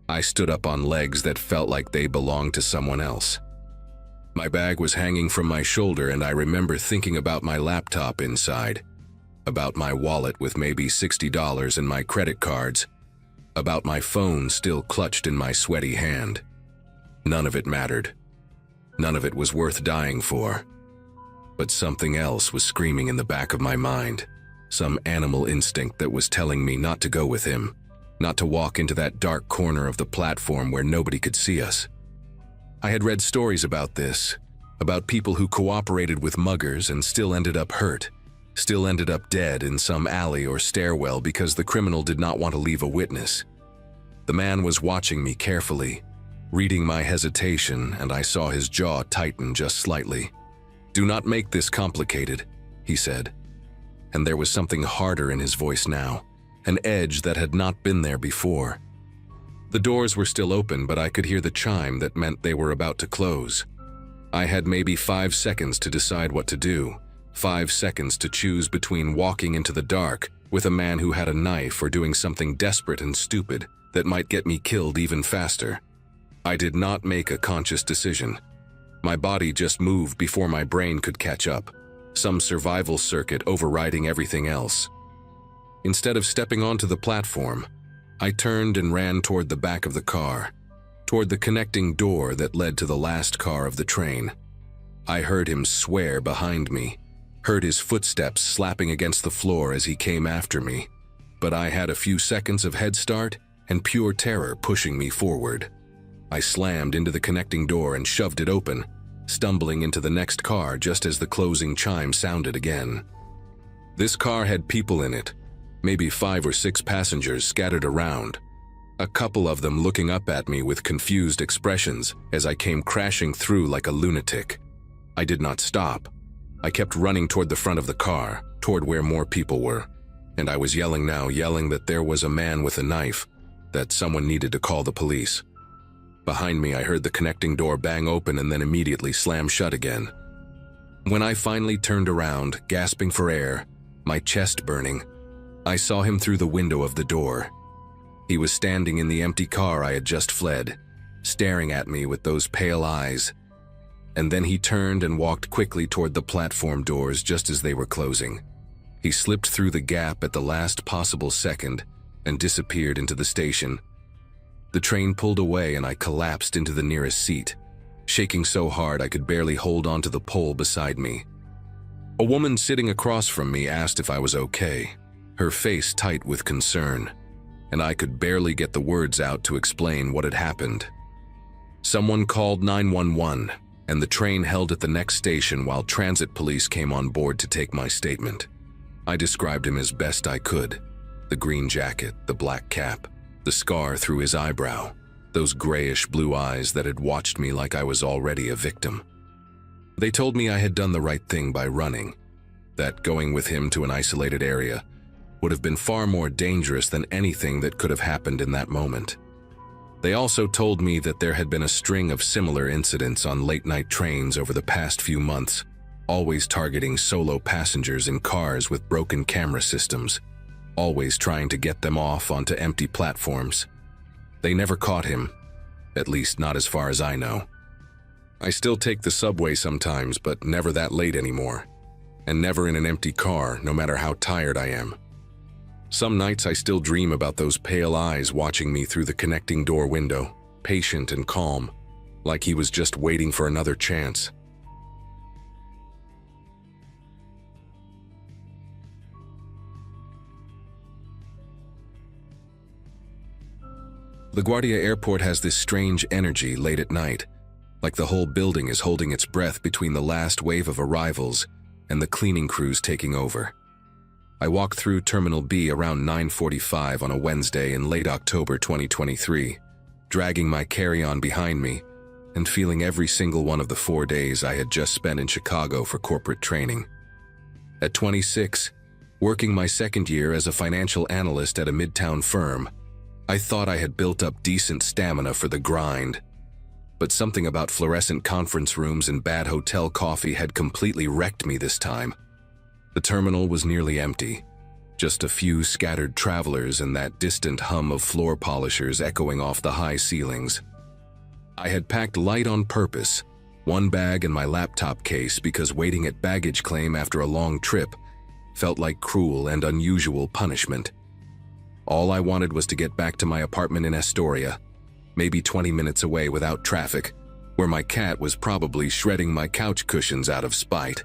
I stood up on legs that felt like they belonged to someone else. My bag was hanging from my shoulder, and I remember thinking about my laptop inside, about my wallet with maybe $60 and my credit cards, about my phone still clutched in my sweaty hand. None of it mattered. None of it was worth dying for. But something else was screaming in the back of my mind, some animal instinct that was telling me not to go with him, not to walk into that dark corner of the platform where nobody could see us. I had read stories about this, about people who cooperated with muggers and still ended up hurt, still ended up dead in some alley or stairwell because the criminal did not want to leave a witness. The man was watching me carefully, reading my hesitation, and I saw his jaw tighten just slightly. "Do not make this complicated," he said. And there was something harder in his voice now, an edge that had not been there before. The doors were still open, but I could hear the chime that meant they were about to close. I had maybe 5 seconds to decide what to do, 5 seconds to choose between walking into the dark with a man who had a knife or doing something desperate and stupid that might get me killed even faster. I did not make a conscious decision. My body just moved before my brain could catch up, some survival circuit overriding everything else. Instead of stepping onto the platform, I turned and ran toward the back of the car, toward the connecting door that led to the last car of the train. I heard him swear behind me, heard his footsteps slapping against the floor as he came after me, but I had a few seconds of head start and pure terror pushing me forward. I slammed into the connecting door and shoved it open, stumbling into the next car just as the closing chime sounded again. This car had people in it, maybe 5 or 6 passengers scattered around, a couple of them looking up at me with confused expressions as I came crashing through like a lunatic. I did not stop. I kept running toward the front of the car, toward where more people were, and I was yelling now, yelling that there was a man with a knife, that someone needed to call the police. Behind me, I heard the connecting door bang open and then immediately slam shut again. When I finally turned around, gasping for air, my chest burning, I saw him through the window of the door. He was standing in the empty car I had just fled, staring at me with those pale eyes. And then he turned and walked quickly toward the platform doors just as they were closing. He slipped through the gap at the last possible second and disappeared into the station. The train pulled away and I collapsed into the nearest seat, shaking so hard I could barely hold onto the pole beside me. A woman sitting across from me asked if I was okay, her face tight with concern, and I could barely get the words out to explain what had happened. Someone called 911, and the train held at the next station while transit police came on board to take my statement. I described him as best I could. The green jacket, the black cap, the scar through his eyebrow, those grayish-blue eyes that had watched me like I was already a victim. They told me I had done the right thing by running, that going with him to an isolated area would have been far more dangerous than anything that could have happened in that moment. They also told me that there had been a string of similar incidents on late-night trains over the past few months, always targeting solo passengers in cars with broken camera systems, always trying to get them off onto empty platforms. They never caught him, at least not as far as I know. I still take the subway sometimes, but never that late anymore, and never in an empty car, no matter how tired I am. Some nights I still dream about those pale eyes watching me through the connecting door window, patient and calm, like he was just waiting for another chance. LaGuardia Airport has this strange energy late at night, like the whole building is holding its breath between the last wave of arrivals and the cleaning crews taking over. I walked through Terminal B around 9:45 on a Wednesday in late October 2023, dragging my carry-on behind me and feeling every single one of the 4 days I had just spent in Chicago for corporate training. At 26, working my second year as a financial analyst at a midtown firm, I thought I had built up decent stamina for the grind. But something about fluorescent conference rooms and bad hotel coffee had completely wrecked me this time. The terminal was nearly empty, just a few scattered travelers and that distant hum of floor polishers echoing off the high ceilings. I had packed light on purpose, one bag and my laptop case, because waiting at baggage claim after a long trip felt like cruel and unusual punishment. All I wanted was to get back to my apartment in Astoria, maybe 20 minutes away without traffic, where my cat was probably shredding my couch cushions out of spite,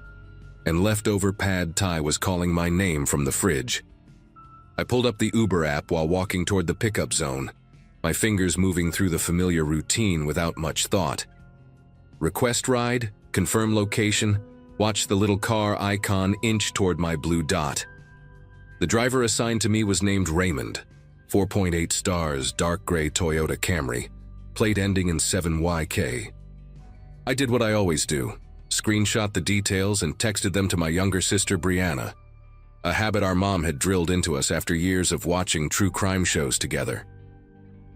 and leftover pad thai was calling my name from the fridge. I pulled up the Uber app while walking toward the pickup zone, my fingers moving through the familiar routine without much thought. Request ride, confirm location, watch the little car icon inch toward my blue dot. The driver assigned to me was named Raymond, 4.8 stars, dark gray Toyota Camry, plate ending in 7YK. I did what I always do, screenshot the details and texted them to my younger sister Brianna, a habit our mom had drilled into us after years of watching true crime shows together.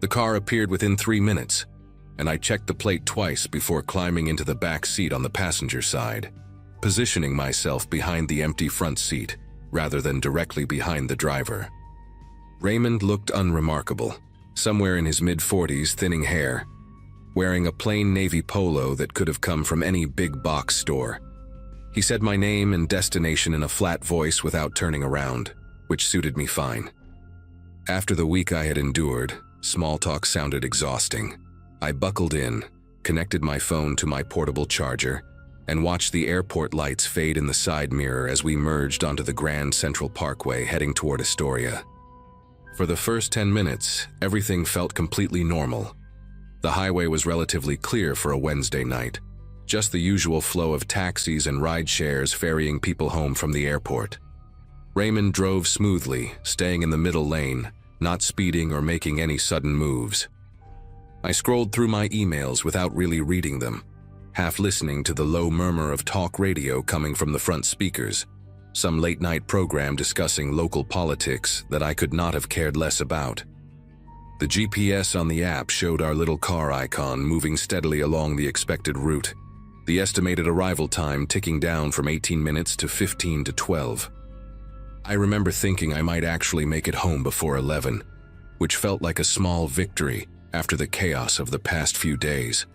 The car appeared within 3 minutes, and I checked the plate twice before climbing into the back seat on the passenger side, positioning myself behind the empty front seat rather than directly behind the driver. Raymond looked unremarkable, somewhere in his mid-40s, thinning hair, wearing a plain navy polo that could have come from any big box store. He said my name and destination in a flat voice without turning around, which suited me fine. After the week I had endured, small talk sounded exhausting. I buckled in, connected my phone to my portable charger, and watched the airport lights fade in the side mirror as we merged onto the Grand Central Parkway heading toward Astoria. For the first 10 minutes, everything felt completely normal. The highway was relatively clear for a Wednesday night, just the usual flow of taxis and ride shares ferrying people home from the airport. Raymond drove smoothly, staying in the middle lane, not speeding or making any sudden moves. I scrolled through my emails without really reading them, half listening to the low murmur of talk radio coming from the front speakers, some late-night program discussing local politics that I could not have cared less about. The GPS on the app showed our little car icon moving steadily along the expected route, the estimated arrival time ticking down from 18 minutes to 15 to 12. I remember thinking I might actually make it home before 11, which felt like a small victory after the chaos of the past few days.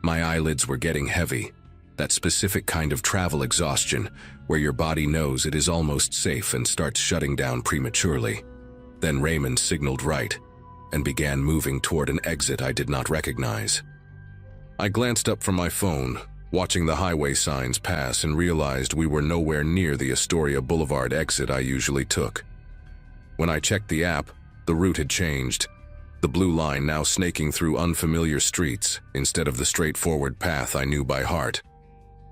My eyelids were getting heavy, That specific kind of travel exhaustion, where your body knows it is almost safe and starts shutting down prematurely. Then Raymond signaled right and began moving toward an exit I did not recognize. I glanced up from my phone, watching the highway signs pass, and realized we were nowhere near the Astoria Boulevard exit I usually took. When I checked the app, the route had changed, the blue line now snaking through unfamiliar streets instead of the straightforward path I knew by heart.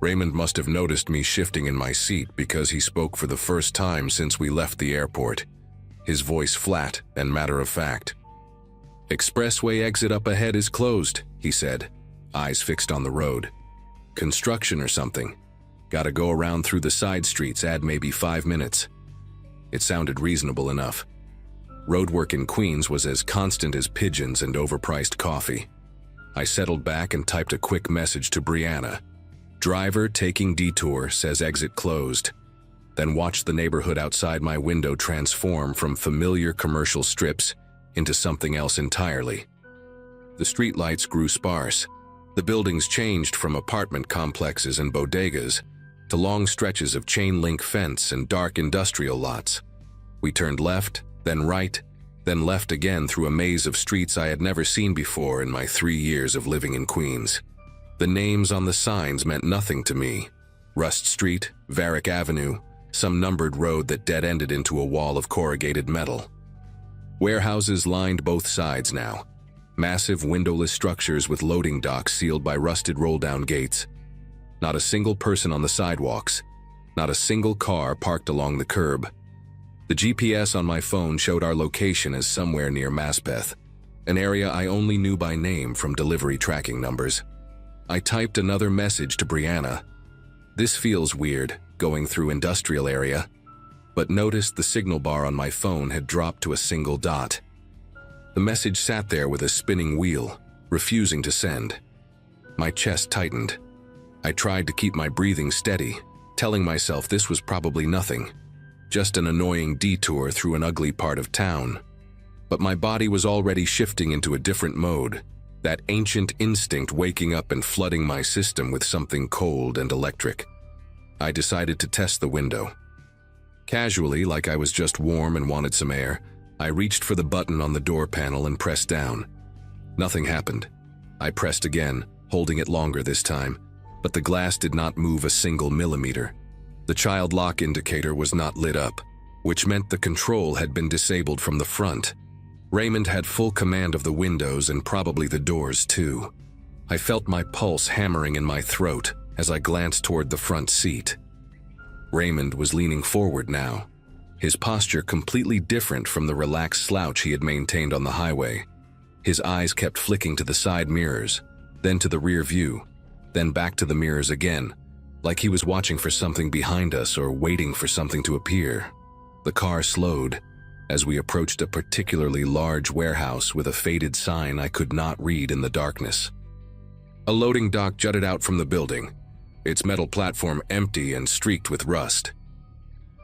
Raymond must have noticed me shifting in my seat because he spoke for the first time since we left the airport, his voice flat and matter-of-fact. "Expressway exit up ahead is closed," he said, eyes fixed on the road. "Construction or something. Gotta go around through the side streets, add maybe 5 minutes." It sounded reasonable enough. Roadwork in Queens was as constant as pigeons and overpriced coffee. I settled back and typed a quick message to Brianna. "Driver taking detour, says exit closed." Then watched the neighborhood outside my window transform from familiar commercial strips into something else entirely. The streetlights grew sparse. The buildings changed from apartment complexes and bodegas to long stretches of chain-link fence and dark industrial lots. We turned left, then right, then left again through a maze of streets I had never seen before in my 3 years of living in Queens. The names on the signs meant nothing to me. Rust Street, Varick Avenue, some numbered road that dead-ended into a wall of corrugated metal. Warehouses lined both sides now. Massive windowless structures with loading docks sealed by rusted roll-down gates. Not a single person on the sidewalks. Not a single car parked along the curb. The GPS on my phone showed our location as somewhere near Maspeth, an area I only knew by name from delivery tracking numbers. I typed another message to Brianna. "This feels weird, going through industrial area," but noticed the signal bar on my phone had dropped to a single dot. The message sat there with a spinning wheel, refusing to send. My chest tightened. I tried to keep my breathing steady, telling myself this was probably nothing, just an annoying detour through an ugly part of town. But my body was already shifting into a different mode, that ancient instinct waking up and flooding my system with something cold and electric. I decided to test the window. Casually, like I was just warm and wanted some air, I reached for the button on the door panel and pressed down. Nothing happened. I pressed again, holding it longer this time, but the glass did not move a single millimeter. The child lock indicator was not lit up, which meant the control had been disabled from the front. Raymond had full command of the windows and probably the doors too. I felt my pulse hammering in my throat as I glanced toward the front seat. Raymond was leaning forward now, his posture completely different from the relaxed slouch he had maintained on the highway. His eyes kept flicking to the side mirrors, then to the rear view, then back to the mirrors again, like he was watching for something behind us or waiting for something to appear. The car slowed as we approached a particularly large warehouse with a faded sign I could not read in the darkness. A loading dock jutted out from the building, its metal platform empty and streaked with rust.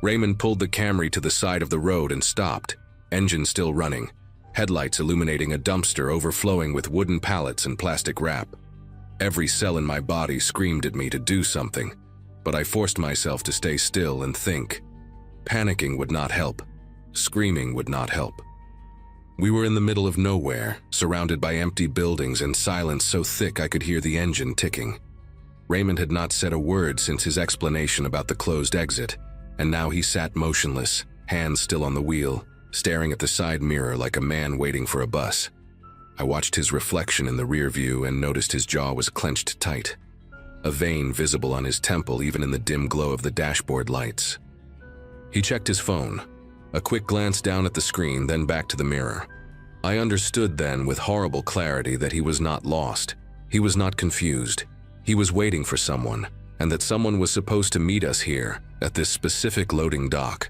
Raymond pulled the Camry to the side of the road and stopped, engine still running, headlights illuminating a dumpster overflowing with wooden pallets and plastic wrap. Every cell in my body screamed at me to do something, but I forced myself to stay still and think. Panicking would not help. Screaming would not help. We were in the middle of nowhere, surrounded by empty buildings and silence so thick I could hear the engine ticking. Raymond had not said a word since his explanation about the closed exit, and now he sat motionless, hands still on the wheel, staring at the side mirror like a man waiting for a bus. I watched his reflection in the rear view and noticed his jaw was clenched tight, a vein visible on his temple even in the dim glow of the dashboard lights. He checked his phone, a quick glance down at the screen, then back to the mirror. I understood then with horrible clarity that he was not lost. He was not confused. He was waiting for someone, and that someone was supposed to meet us here, at this specific loading dock,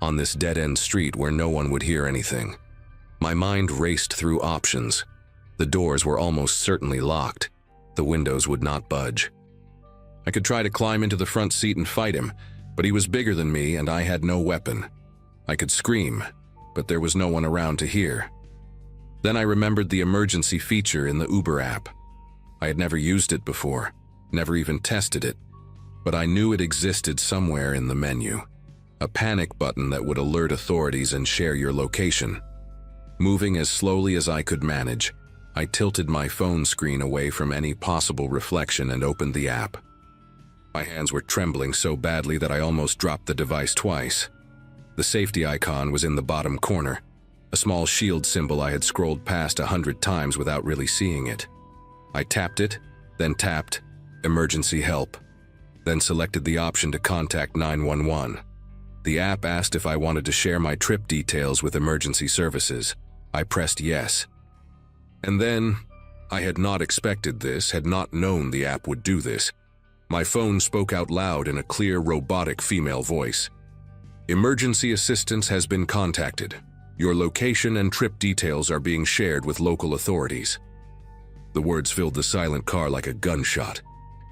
on this dead-end street where no one would hear anything. My mind raced through options. The doors were almost certainly locked. The windows would not budge. I could try to climb into the front seat and fight him, but he was bigger than me and I had no weapon. I could scream, but there was no one around to hear. Then I remembered the emergency feature in the Uber app. I had never used it before. never even tested it, but I knew it existed somewhere in the menu. A panic button that would alert authorities and share your location. Moving as slowly as I could manage, I tilted my phone screen away from any possible reflection and opened the app. My hands were trembling so badly that I almost dropped the device twice. The safety icon was in the bottom corner, a small shield symbol I had scrolled past 100 times without really seeing it. I tapped it, then tapped Emergency Help, then selected the option to contact 911. The app asked if I wanted to share my trip details with emergency services. I pressed yes. And then, I had not expected this, had not known the app would do this. My phone spoke out loud in a clear, robotic female voice. Emergency assistance has been contacted. Your location and trip details are being shared with local authorities. The words filled the silent car like a gunshot.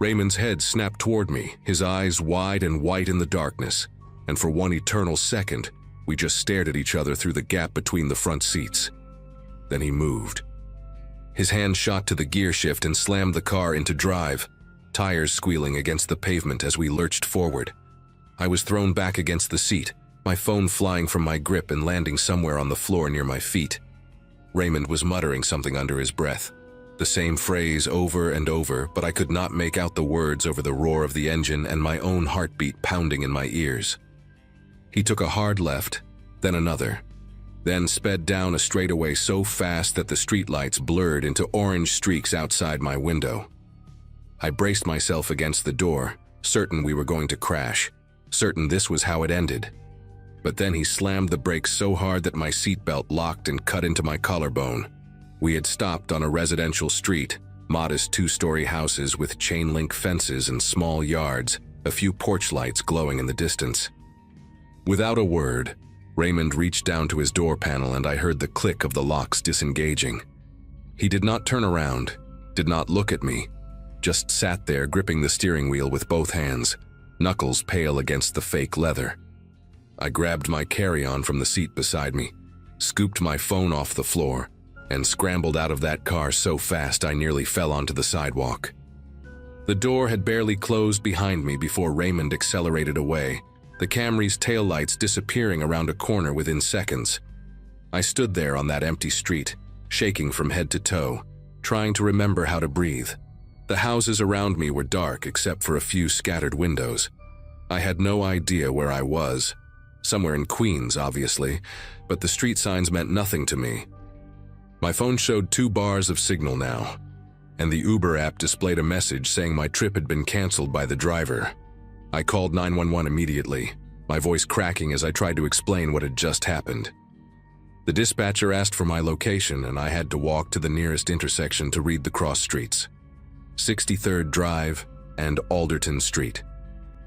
Raymond's head snapped toward me, his eyes wide and white in the darkness, and for one eternal second, we just stared at each other through the gap between the front seats. Then he moved. His hand shot to the gear shift and slammed the car into drive, tires squealing against the pavement as we lurched forward. I was thrown back against the seat, my phone flying from my grip and landing somewhere on the floor near my feet. Raymond was muttering something under his breath, the same phrase over and over, but I could not make out the words over the roar of the engine and my own heartbeat pounding in my ears. He took a hard left, then another, then sped down a straightaway so fast that the streetlights blurred into orange streaks outside my window. I braced myself against the door, certain we were going to crash, certain this was how it ended. But then he slammed the brakes so hard that my seatbelt locked and cut into my collarbone. We had stopped on a residential street, modest two-story houses with chain-link fences and small yards, a few porch lights glowing in the distance. Without a word, Raymond reached down to his door panel and I heard the click of the locks disengaging. He did not turn around, did not look at me, just sat there gripping the steering wheel with both hands, knuckles pale against the fake leather. I grabbed my carry-on from the seat beside me, scooped my phone off the floor, and scrambled out of that car so fast I nearly fell onto the sidewalk. The door had barely closed behind me before Raymond accelerated away, the Camry's taillights disappearing around a corner within seconds. I stood there on that empty street, shaking from head to toe, trying to remember how to breathe. The houses around me were dark except for a few scattered windows. I had no idea where I was. Somewhere in Queens, obviously, but the street signs meant nothing to me. My phone showed 2 bars of signal now, and the Uber app displayed a message saying my trip had been canceled by the driver. I called 911 immediately, my voice cracking as I tried to explain what had just happened. The dispatcher asked for my location, and I had to walk to the nearest intersection to read the cross streets. 63rd Drive and Alderton Street.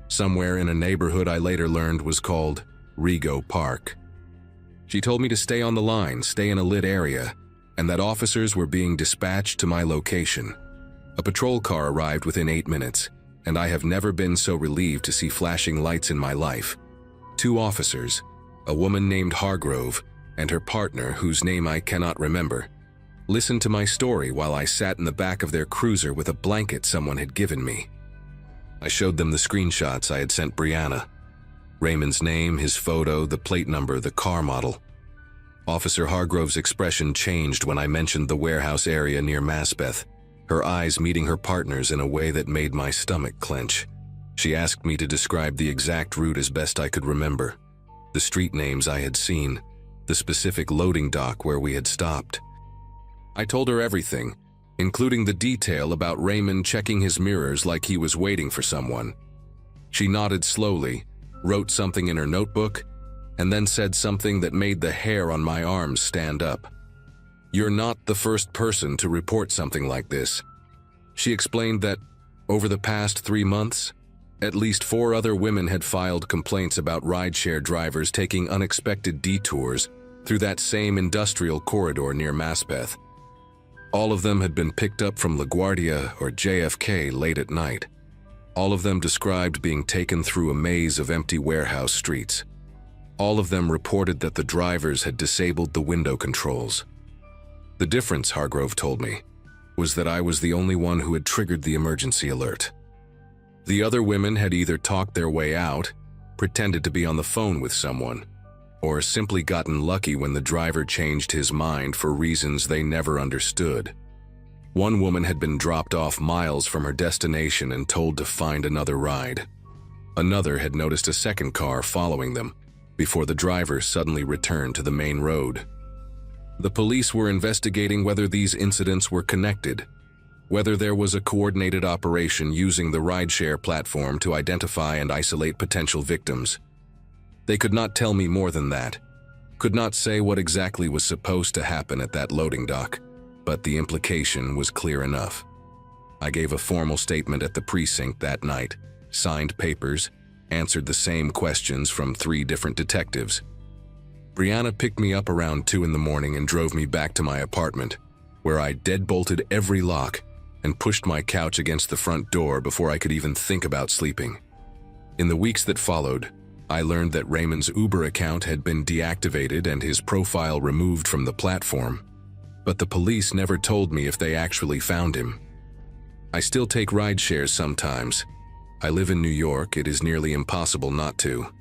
Somewhere in a neighborhood I later learned was called Rego Park. She told me to stay on the line, stay in a lit area, and that officers were being dispatched to my location. A patrol car arrived within 8 minutes, and I have never been so relieved to see flashing lights in my life. 2 officers, a woman named Hargrove and her partner whose name I cannot remember, listened to my story while I sat in the back of their cruiser with a blanket someone had given me. I showed them the screenshots I had sent Brianna. Raymond's name, his photo, the plate number, the car model. Officer Hargrove's expression changed when I mentioned the warehouse area near Maspeth, her eyes meeting her partner's in a way that made my stomach clench. She asked me to describe the exact route as best I could remember, the street names I had seen, the specific loading dock where we had stopped. I told her everything, including the detail about Raymond checking his mirrors like he was waiting for someone. She nodded slowly, wrote something in her notebook, and then said something that made the hair on my arms stand up. "You're not the first person to report something like this." She explained that, over the past 3 months, at least 4 other women had filed complaints about rideshare drivers taking unexpected detours through that same industrial corridor near Maspeth. All of them had been picked up from LaGuardia or JFK late at night. All of them described being taken through a maze of empty warehouse streets. All of them reported that the drivers had disabled the window controls. The difference, Hargrove told me, was that I was the only one who had triggered the emergency alert. The other women had either talked their way out, pretended to be on the phone with someone, or simply gotten lucky when the driver changed his mind for reasons they never understood. One woman had been dropped off miles from her destination and told to find another ride. Another had noticed a second car following them before the driver suddenly returned to the main road. The police were investigating whether these incidents were connected, whether there was a coordinated operation using the rideshare platform to identify and isolate potential victims. They could not tell me more than that, could not say what exactly was supposed to happen at that loading dock, but the implication was clear enough. I gave a formal statement at the precinct that night, signed papers, answered the same questions from 3 different detectives. Brianna picked me up around 2 in the morning and drove me back to my apartment, where I deadbolted every lock and pushed my couch against the front door before I could even think about sleeping. In the weeks that followed, I learned that Raymond's Uber account had been deactivated and his profile removed from the platform, but the police never told me if they actually found him. I still take rideshares sometimes. I live in New York, it is nearly impossible not to.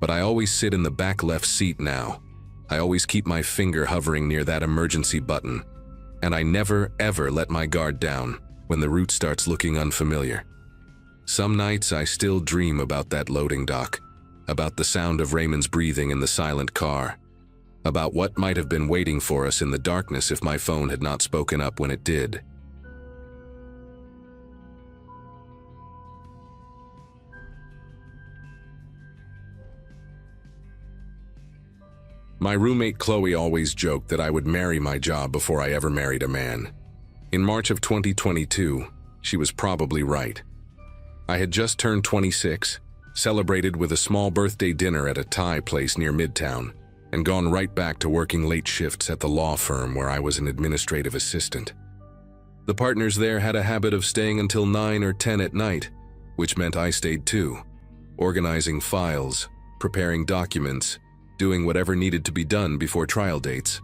But I always sit in the back left seat now. I always keep my finger hovering near that emergency button. And I never, ever let my guard down when the route starts looking unfamiliar. Some nights I still dream about that loading dock, about the sound of Raymond's breathing in the silent car, about what might have been waiting for us in the darkness if my phone had not spoken up when it did. My roommate Chloe always joked that I would marry my job before I ever married a man. In March of 2022, she was probably right. I had just turned 26, celebrated with a small birthday dinner at a Thai place near Midtown, and gone right back to working late shifts at the law firm where I was an administrative assistant. The partners there had a habit of staying until 9 or 10 at night, which meant I stayed too, organizing files, preparing documents, doing whatever needed to be done before trial dates.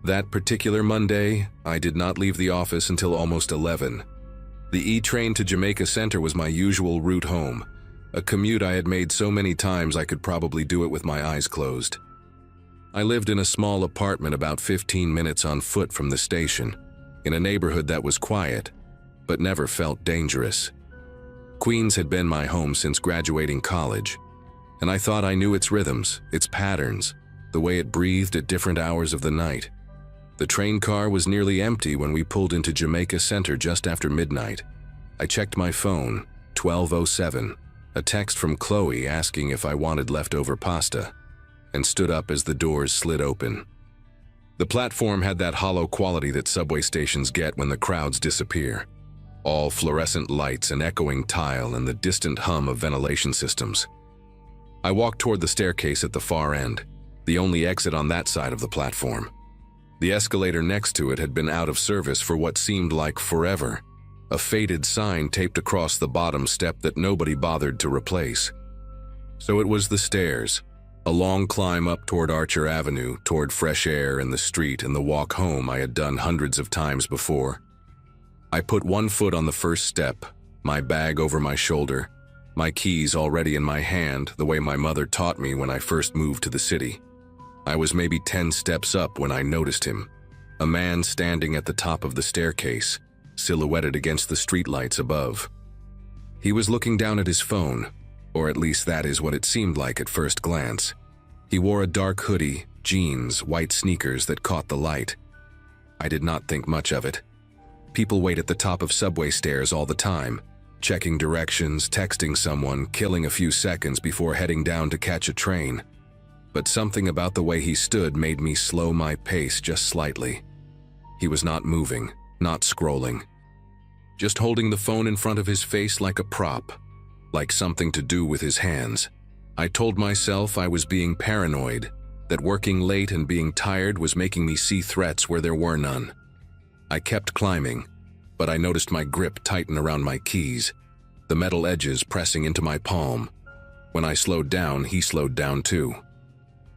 That particular Monday, I did not leave the office until almost 11. The E-train to Jamaica Center was my usual route home, a commute I had made so many times I could probably do it with my eyes closed. I lived in a small apartment about 15 minutes on foot from the station, in a neighborhood that was quiet, but never felt dangerous. Queens had been my home since graduating college, and I thought I knew its rhythms, its patterns, the way it breathed at different hours of the night. The train car was nearly empty when we pulled into Jamaica Center just after midnight. I checked my phone, 12:07, a text from Chloe asking if I wanted leftover pasta, and stood up as the doors slid open. The platform had that hollow quality that subway stations get when the crowds disappear. All fluorescent lights and echoing tile and the distant hum of ventilation systems. I walked toward the staircase at the far end, the only exit on that side of the platform. The escalator next to it had been out of service for what seemed like forever, a faded sign taped across the bottom step that nobody bothered to replace. So it was the stairs, a long climb up toward Archer Avenue, toward fresh air and the street and the walk home I had done hundreds of times before. I put one foot on the first step, my bag over my shoulder, my keys already in my hand the way my mother taught me when I first moved to the city. I was maybe 10 steps up when I noticed him, a man standing at the top of the staircase, silhouetted against the streetlights above. He was looking down at his phone, or at least that is what it seemed like at first glance. He wore a dark hoodie, jeans, white sneakers that caught the light. I did not think much of it. People wait at the top of subway stairs all the time, checking directions, texting someone, killing a few seconds before heading down to catch a train. But something about the way he stood made me slow my pace just slightly. He was not moving, not scrolling, just holding the phone in front of his face like a prop, like something to do with his hands. I told myself I was being paranoid, that working late and being tired was making me see threats where there were none. I kept climbing, but I noticed my grip tighten around my keys, the metal edges pressing into my palm. When I slowed down, he slowed down too.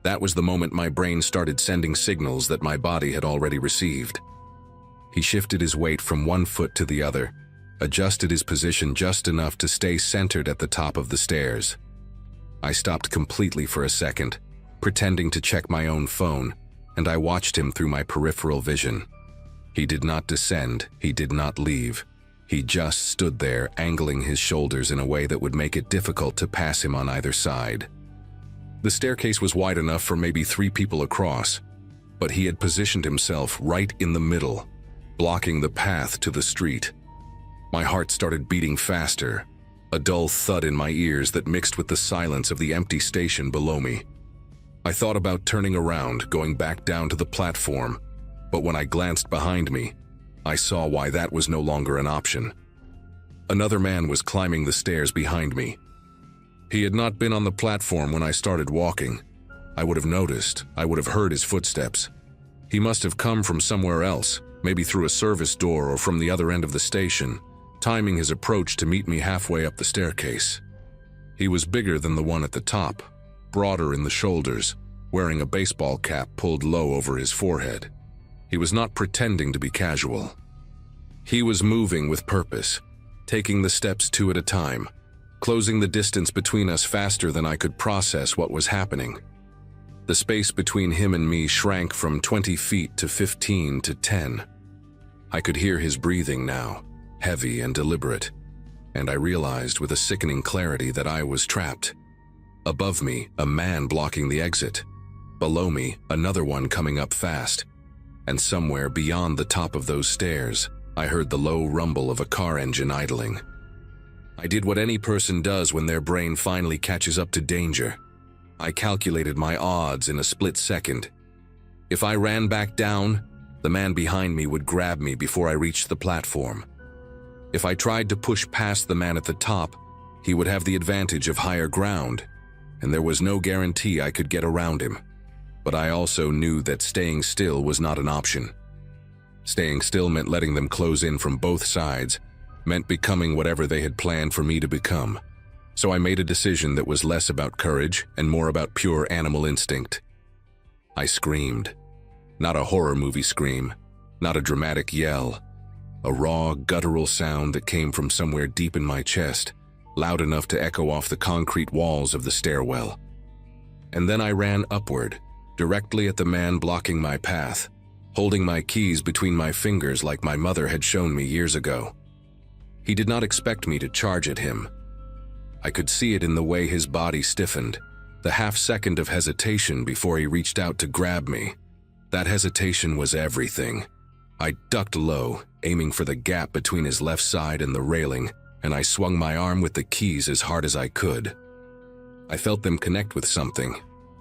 That was the moment my brain started sending signals that my body had already received. He shifted his weight from one foot to the other, adjusted his position just enough to stay centered at the top of the stairs. I stopped completely for a second, pretending to check my own phone, and I watched him through my peripheral vision. He did not descend, he did not leave. He just stood there, angling his shoulders in a way that would make it difficult to pass him on either side. The staircase was wide enough for maybe 3 people across, but he had positioned himself right in the middle, blocking the path to the street. My heart started beating faster, a dull thud in my ears that mixed with the silence of the empty station below me. I thought about turning around, going back down to the platform, but when I glanced behind me, I saw why that was no longer an option. Another man was climbing the stairs behind me. He had not been on the platform when I started walking. I would have noticed, I would have heard his footsteps. He must have come from somewhere else, maybe through a service door or from the other end of the station, timing his approach to meet me halfway up the staircase. He was bigger than the one at the top, broader in the shoulders, wearing a baseball cap pulled low over his forehead. He was not pretending to be casual. He was moving with purpose, taking the steps 2 at a time, closing the distance between us faster than I could process what was happening. The space between him and me shrank from 20 feet to 15 to 10. I could hear his breathing now, heavy and deliberate, and I realized with a sickening clarity that I was trapped. Above me, a man blocking the exit. Below me, another one coming up fast. And somewhere beyond the top of those stairs, I heard the low rumble of a car engine idling. I did what any person does when their brain finally catches up to danger. I calculated my odds in a split second. If I ran back down, the man behind me would grab me before I reached the platform. If I tried to push past the man at the top, he would have the advantage of higher ground, and there was no guarantee I could get around him. But I also knew that staying still was not an option. Staying still meant letting them close in from both sides, meant becoming whatever they had planned for me to become. So I made a decision that was less about courage and more about pure animal instinct. I screamed. Not a horror movie scream, not a dramatic yell. A raw, guttural sound that came from somewhere deep in my chest, loud enough to echo off the concrete walls of the stairwell. And then I ran upward, directly at the man blocking my path, holding my keys between my fingers like my mother had shown me years ago. He did not expect me to charge at him. I could see it in the way his body stiffened, the half-second of hesitation before he reached out to grab me. That hesitation was everything. I ducked low, aiming for the gap between his left side and the railing, and I swung my arm with the keys as hard as I could. I felt them connect with something.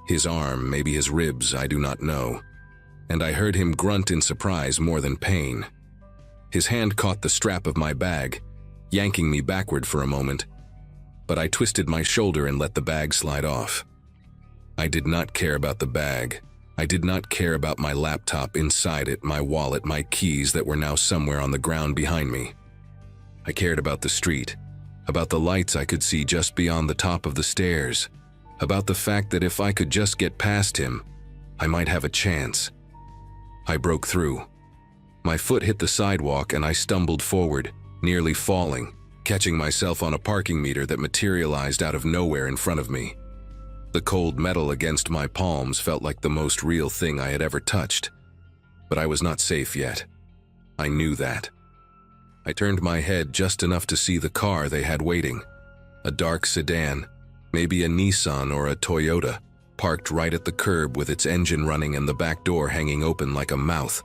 His arm, maybe his ribs, I do not know. And I heard him grunt in surprise more than pain. His hand caught the strap of my bag, yanking me backward for a moment, but I twisted my shoulder and let the bag slide off. I did not care about the bag. I did not care about my laptop inside it, my wallet, my keys that were now somewhere on the ground behind me. I cared about the street, about the lights I could see just beyond the top of the stairs, about the fact that if I could just get past him, I might have a chance. I broke through. My foot hit the sidewalk and I stumbled forward, nearly falling, catching myself on a parking meter that materialized out of nowhere in front of me. The cold metal against my palms felt like the most real thing I had ever touched. But I was not safe yet. I knew that. I turned my head just enough to see the car they had waiting. A dark sedan, maybe a Nissan or a Toyota, parked right at the curb with its engine running and the back door hanging open like a mouth.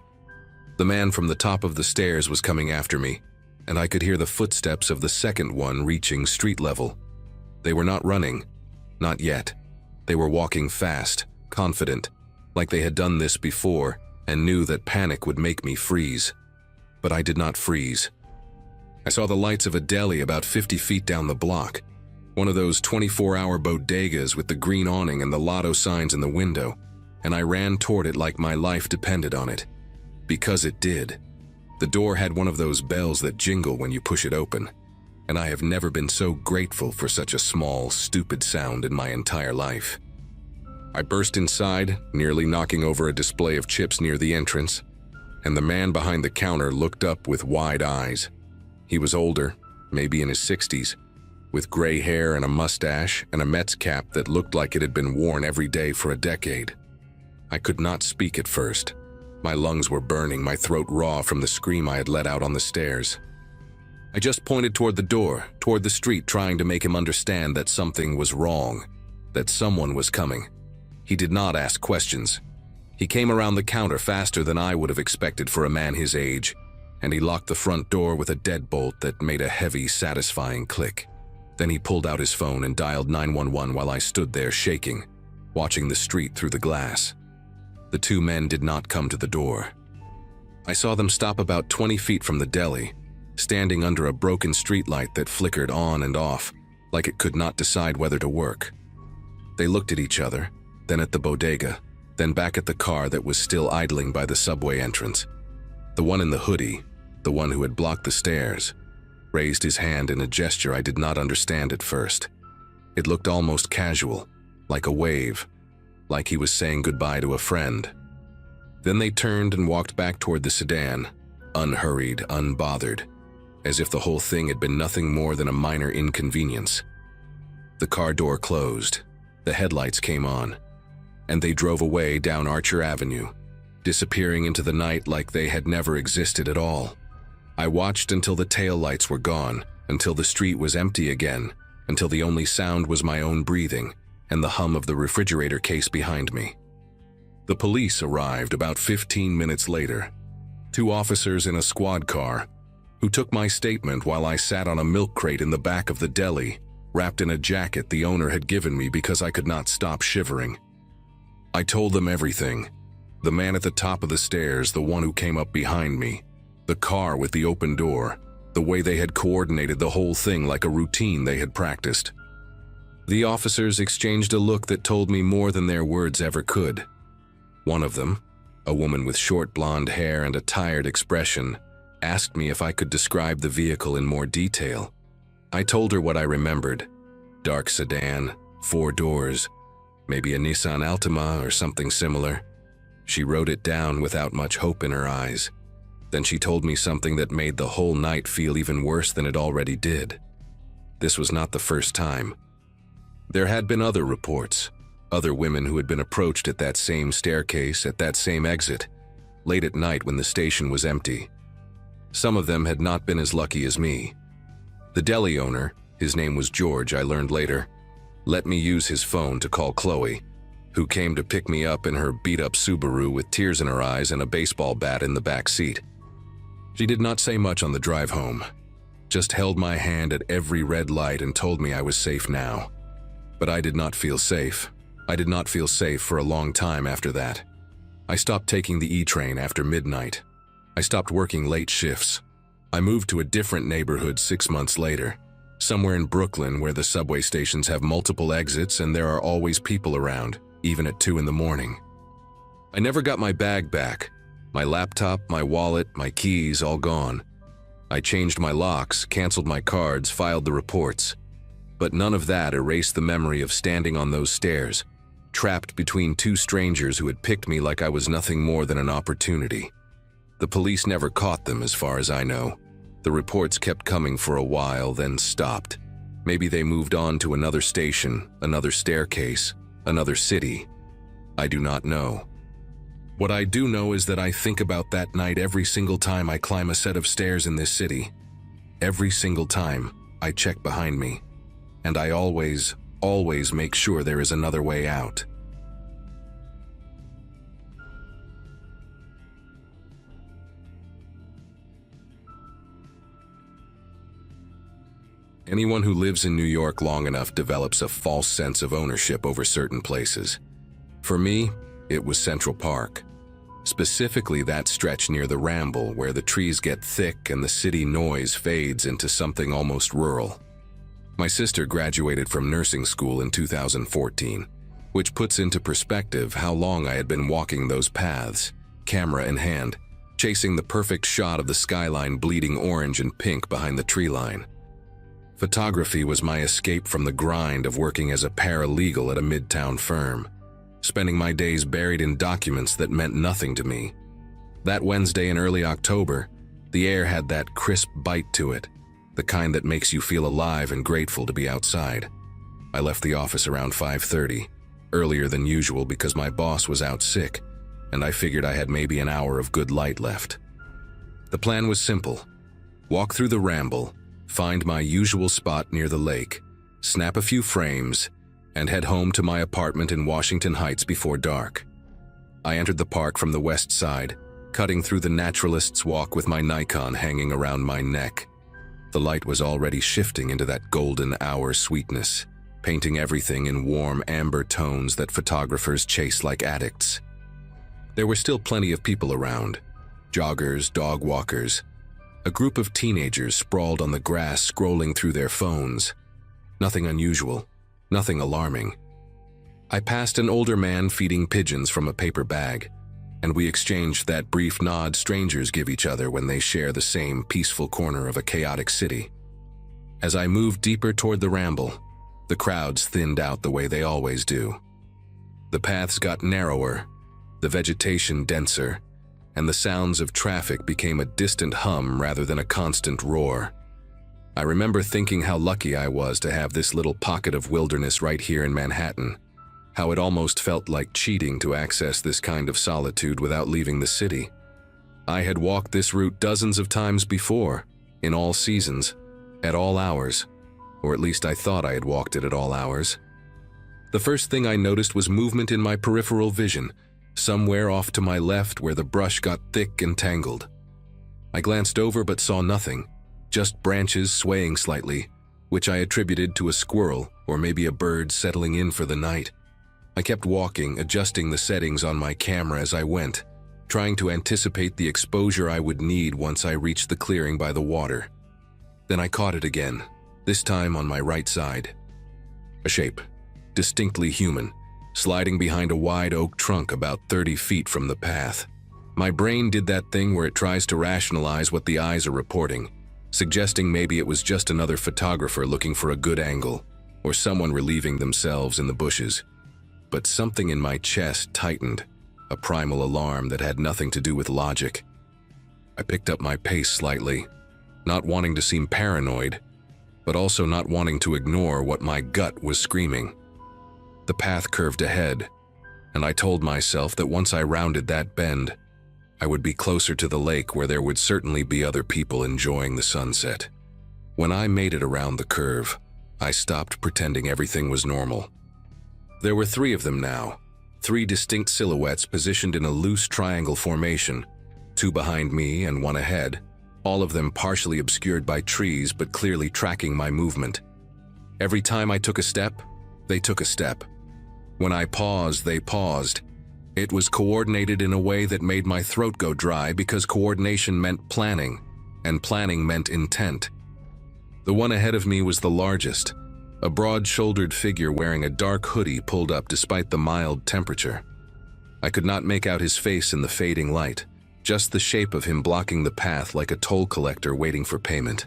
The man from the top of the stairs was coming after me, and I could hear the footsteps of the second one reaching street level. They were not running. Not yet. They were walking fast, confident, like they had done this before and knew that panic would make me freeze. But I did not freeze. I saw the lights of a deli about 50 feet down the block, one of those 24-hour bodegas with the green awning and the lotto signs in the window, and I ran toward it like my life depended on it. Because it did. The door had one of those bells that jingle when you push it open, and I have never been so grateful for such a small, stupid sound in my entire life. I burst inside, nearly knocking over a display of chips near the entrance, and the man behind the counter looked up with wide eyes. He was older, maybe in his 60s, with gray hair and a mustache and a Mets cap that looked like it had been worn every day for a decade. I could not speak at first. My lungs were burning, my throat raw from the scream I had let out on the stairs. I just pointed toward the door, toward the street, trying to make him understand that something was wrong, that someone was coming. He did not ask questions. He came around the counter faster than I would have expected for a man his age, and he locked the front door with a deadbolt that made a heavy, satisfying click. Then he pulled out his phone and dialed 911 while I stood there shaking, watching the street through the glass. The two men did not come to the door. I saw them stop about 20 feet from the deli, standing under a broken streetlight that flickered on and off, like it could not decide whether to work. They looked at each other, then at the bodega, then back at the car that was still idling by the subway entrance. The one in the hoodie, the one who had blocked the stairs, raised his hand in a gesture I did not understand at first. It looked almost casual, like a wave, like he was saying goodbye to a friend. Then they turned and walked back toward the sedan, unhurried, unbothered, as if the whole thing had been nothing more than a minor inconvenience. The car door closed, the headlights came on, and they drove away down Archer Avenue, disappearing into the night like they had never existed at all. I watched until the taillights were gone, until the street was empty again, until the only sound was my own breathing and the hum of the refrigerator case behind me. The police arrived about 15 minutes later, 2 officers in a squad car, who took my statement while I sat on a milk crate in the back of the deli, wrapped in a jacket the owner had given me because I could not stop shivering. I told them everything. The man at the top of the stairs, the one who came up behind me, the car with the open door, the way they had coordinated the whole thing like a routine they had practiced. The officers exchanged a look that told me more than their words ever could. One of them, a woman with short blonde hair and a tired expression, asked me if I could describe the vehicle in more detail. I told her what I remembered. Dark sedan, 4 doors, maybe a Nissan Altima or something similar. She wrote it down without much hope in her eyes. Then she told me something that made the whole night feel even worse than it already did. This was not the first time. There had been other reports, other women who had been approached at that same staircase, at that same exit, late at night when the station was empty. Some of them had not been as lucky as me. The deli owner, his name was George, I learned later, let me use his phone to call Chloe, who came to pick me up in her beat-up Subaru with tears in her eyes and a baseball bat in the back seat. She did not say much on the drive home, just held my hand at every red light and told me I was safe now. But I did not feel safe. I did not feel safe for a long time after that. I stopped taking the E-train after midnight. I stopped working late shifts. I moved to a different neighborhood 6 months later, somewhere in Brooklyn where the subway stations have multiple exits and there are always people around, even at 2 in the morning. I never got my bag back. My laptop, my wallet, my keys, all gone. I changed my locks, canceled my cards, filed the reports. But none of that erased the memory of standing on those stairs, trapped between 2 strangers who had picked me like I was nothing more than an opportunity. The police never caught them, as far as I know. The reports kept coming for a while, then stopped. Maybe they moved on to another station, another staircase, another city. I do not know. What I do know is that I think about that night every single time I climb a set of stairs in this city. Every single time I check behind me. And I always make sure there is another way out. Anyone who lives in New York long enough develops a false sense of ownership over certain places. For me, it was Central Park. Specifically that stretch near the Ramble where the trees get thick and the city noise fades into something almost rural. My sister graduated from nursing school in 2014, which puts into perspective how long I had been walking those paths, camera in hand, chasing the perfect shot of the skyline bleeding orange and pink behind the tree line. Photography was my escape from the grind of working as a paralegal at a midtown firm, spending my days buried in documents that meant nothing to me. That Wednesday in early October, the air had that crisp bite to it, the kind that makes you feel alive and grateful to be outside. I left the office around 5:30, earlier than usual because my boss was out sick, and I figured I had maybe an hour of good light left. The plan was simple. Walk through the ramble, find my usual spot near the lake, snap a few frames, and head home to my apartment in Washington Heights before dark. I entered the park from the west side, cutting through the naturalist's walk with my Nikon hanging around my neck. The light was already shifting into that golden hour sweetness, painting everything in warm amber tones that photographers chase like addicts. There were still plenty of people around, joggers, dog walkers, a group of teenagers sprawled on the grass scrolling through their phones. Nothing unusual, nothing alarming. I passed an older man feeding pigeons from a paper bag, and we exchanged that brief nod strangers give each other when they share the same peaceful corner of a chaotic city. As I moved deeper toward the ramble, the crowds thinned out the way they always do. The paths got narrower, the vegetation denser, and the sounds of traffic became a distant hum rather than a constant roar. I remember thinking how lucky I was to have this little pocket of wilderness right here in Manhattan, how it almost felt like cheating to access this kind of solitude without leaving the city. I had walked this route dozens of times before, in all seasons, at all hours, or at least I thought I had walked it at all hours. The first thing I noticed was movement in my peripheral vision, somewhere off to my left where the brush got thick and tangled. I glanced over but saw nothing, just branches swaying slightly, which I attributed to a squirrel or maybe a bird settling in for the night. I kept walking, adjusting the settings on my camera as I went, trying to anticipate the exposure I would need once I reached the clearing by the water. Then I caught it again, this time on my right side. A shape, distinctly human, sliding behind a wide oak trunk about 30 feet from the path. My brain did that thing where it tries to rationalize what the eyes are reporting, suggesting maybe it was just another photographer looking for a good angle, or someone relieving themselves in the bushes. But something in my chest tightened, a primal alarm that had nothing to do with logic. I picked up my pace slightly, not wanting to seem paranoid, but also not wanting to ignore what my gut was screaming. The path curved ahead, and I told myself that once I rounded that bend, I would be closer to the lake where there would certainly be other people enjoying the sunset. When I made it around the curve, I stopped pretending everything was normal. There were 3 of them now, 3 distinct silhouettes positioned in a loose triangle formation, 2 behind me and 1 ahead, all of them partially obscured by trees but clearly tracking my movement. Every time I took a step, they took a step. When I paused, they paused. It was coordinated in a way that made my throat go dry because coordination meant planning, and planning meant intent. The one ahead of me was the largest, a broad-shouldered figure wearing a dark hoodie pulled up despite the mild temperature. I could not make out his face in the fading light, just the shape of him blocking the path like a toll collector waiting for payment.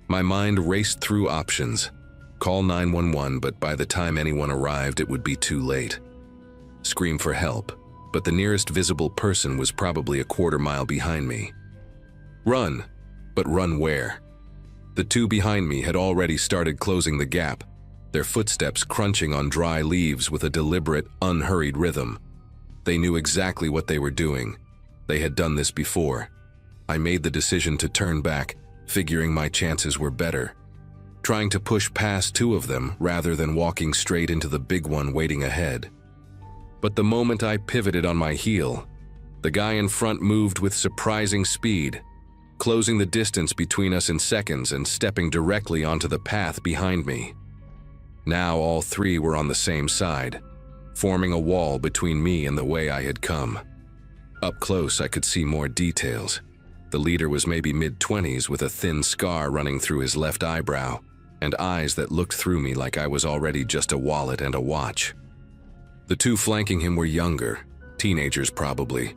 My mind raced through options. Call 911, but by the time anyone arrived, it would be too late. Scream for help, but the nearest visible person was probably a quarter mile behind me. Run, but run where? The 2 behind me had already started closing the gap, their footsteps crunching on dry leaves with a deliberate, unhurried rhythm. They knew exactly what they were doing. They had done this before. I made the decision to turn back, figuring my chances were better, trying to push past 2 of them rather than walking straight into the big one waiting ahead. But the moment I pivoted on my heel, the guy in front moved with surprising speed, closing the distance between us in seconds and stepping directly onto the path behind me. Now all 3 were on the same side, forming a wall between me and the way I had come. Up close, I could see more details. The leader was maybe mid-20s with a thin scar running through his left eyebrow, and eyes that looked through me like I was already just a wallet and a watch. The 2 flanking him were younger, teenagers probably,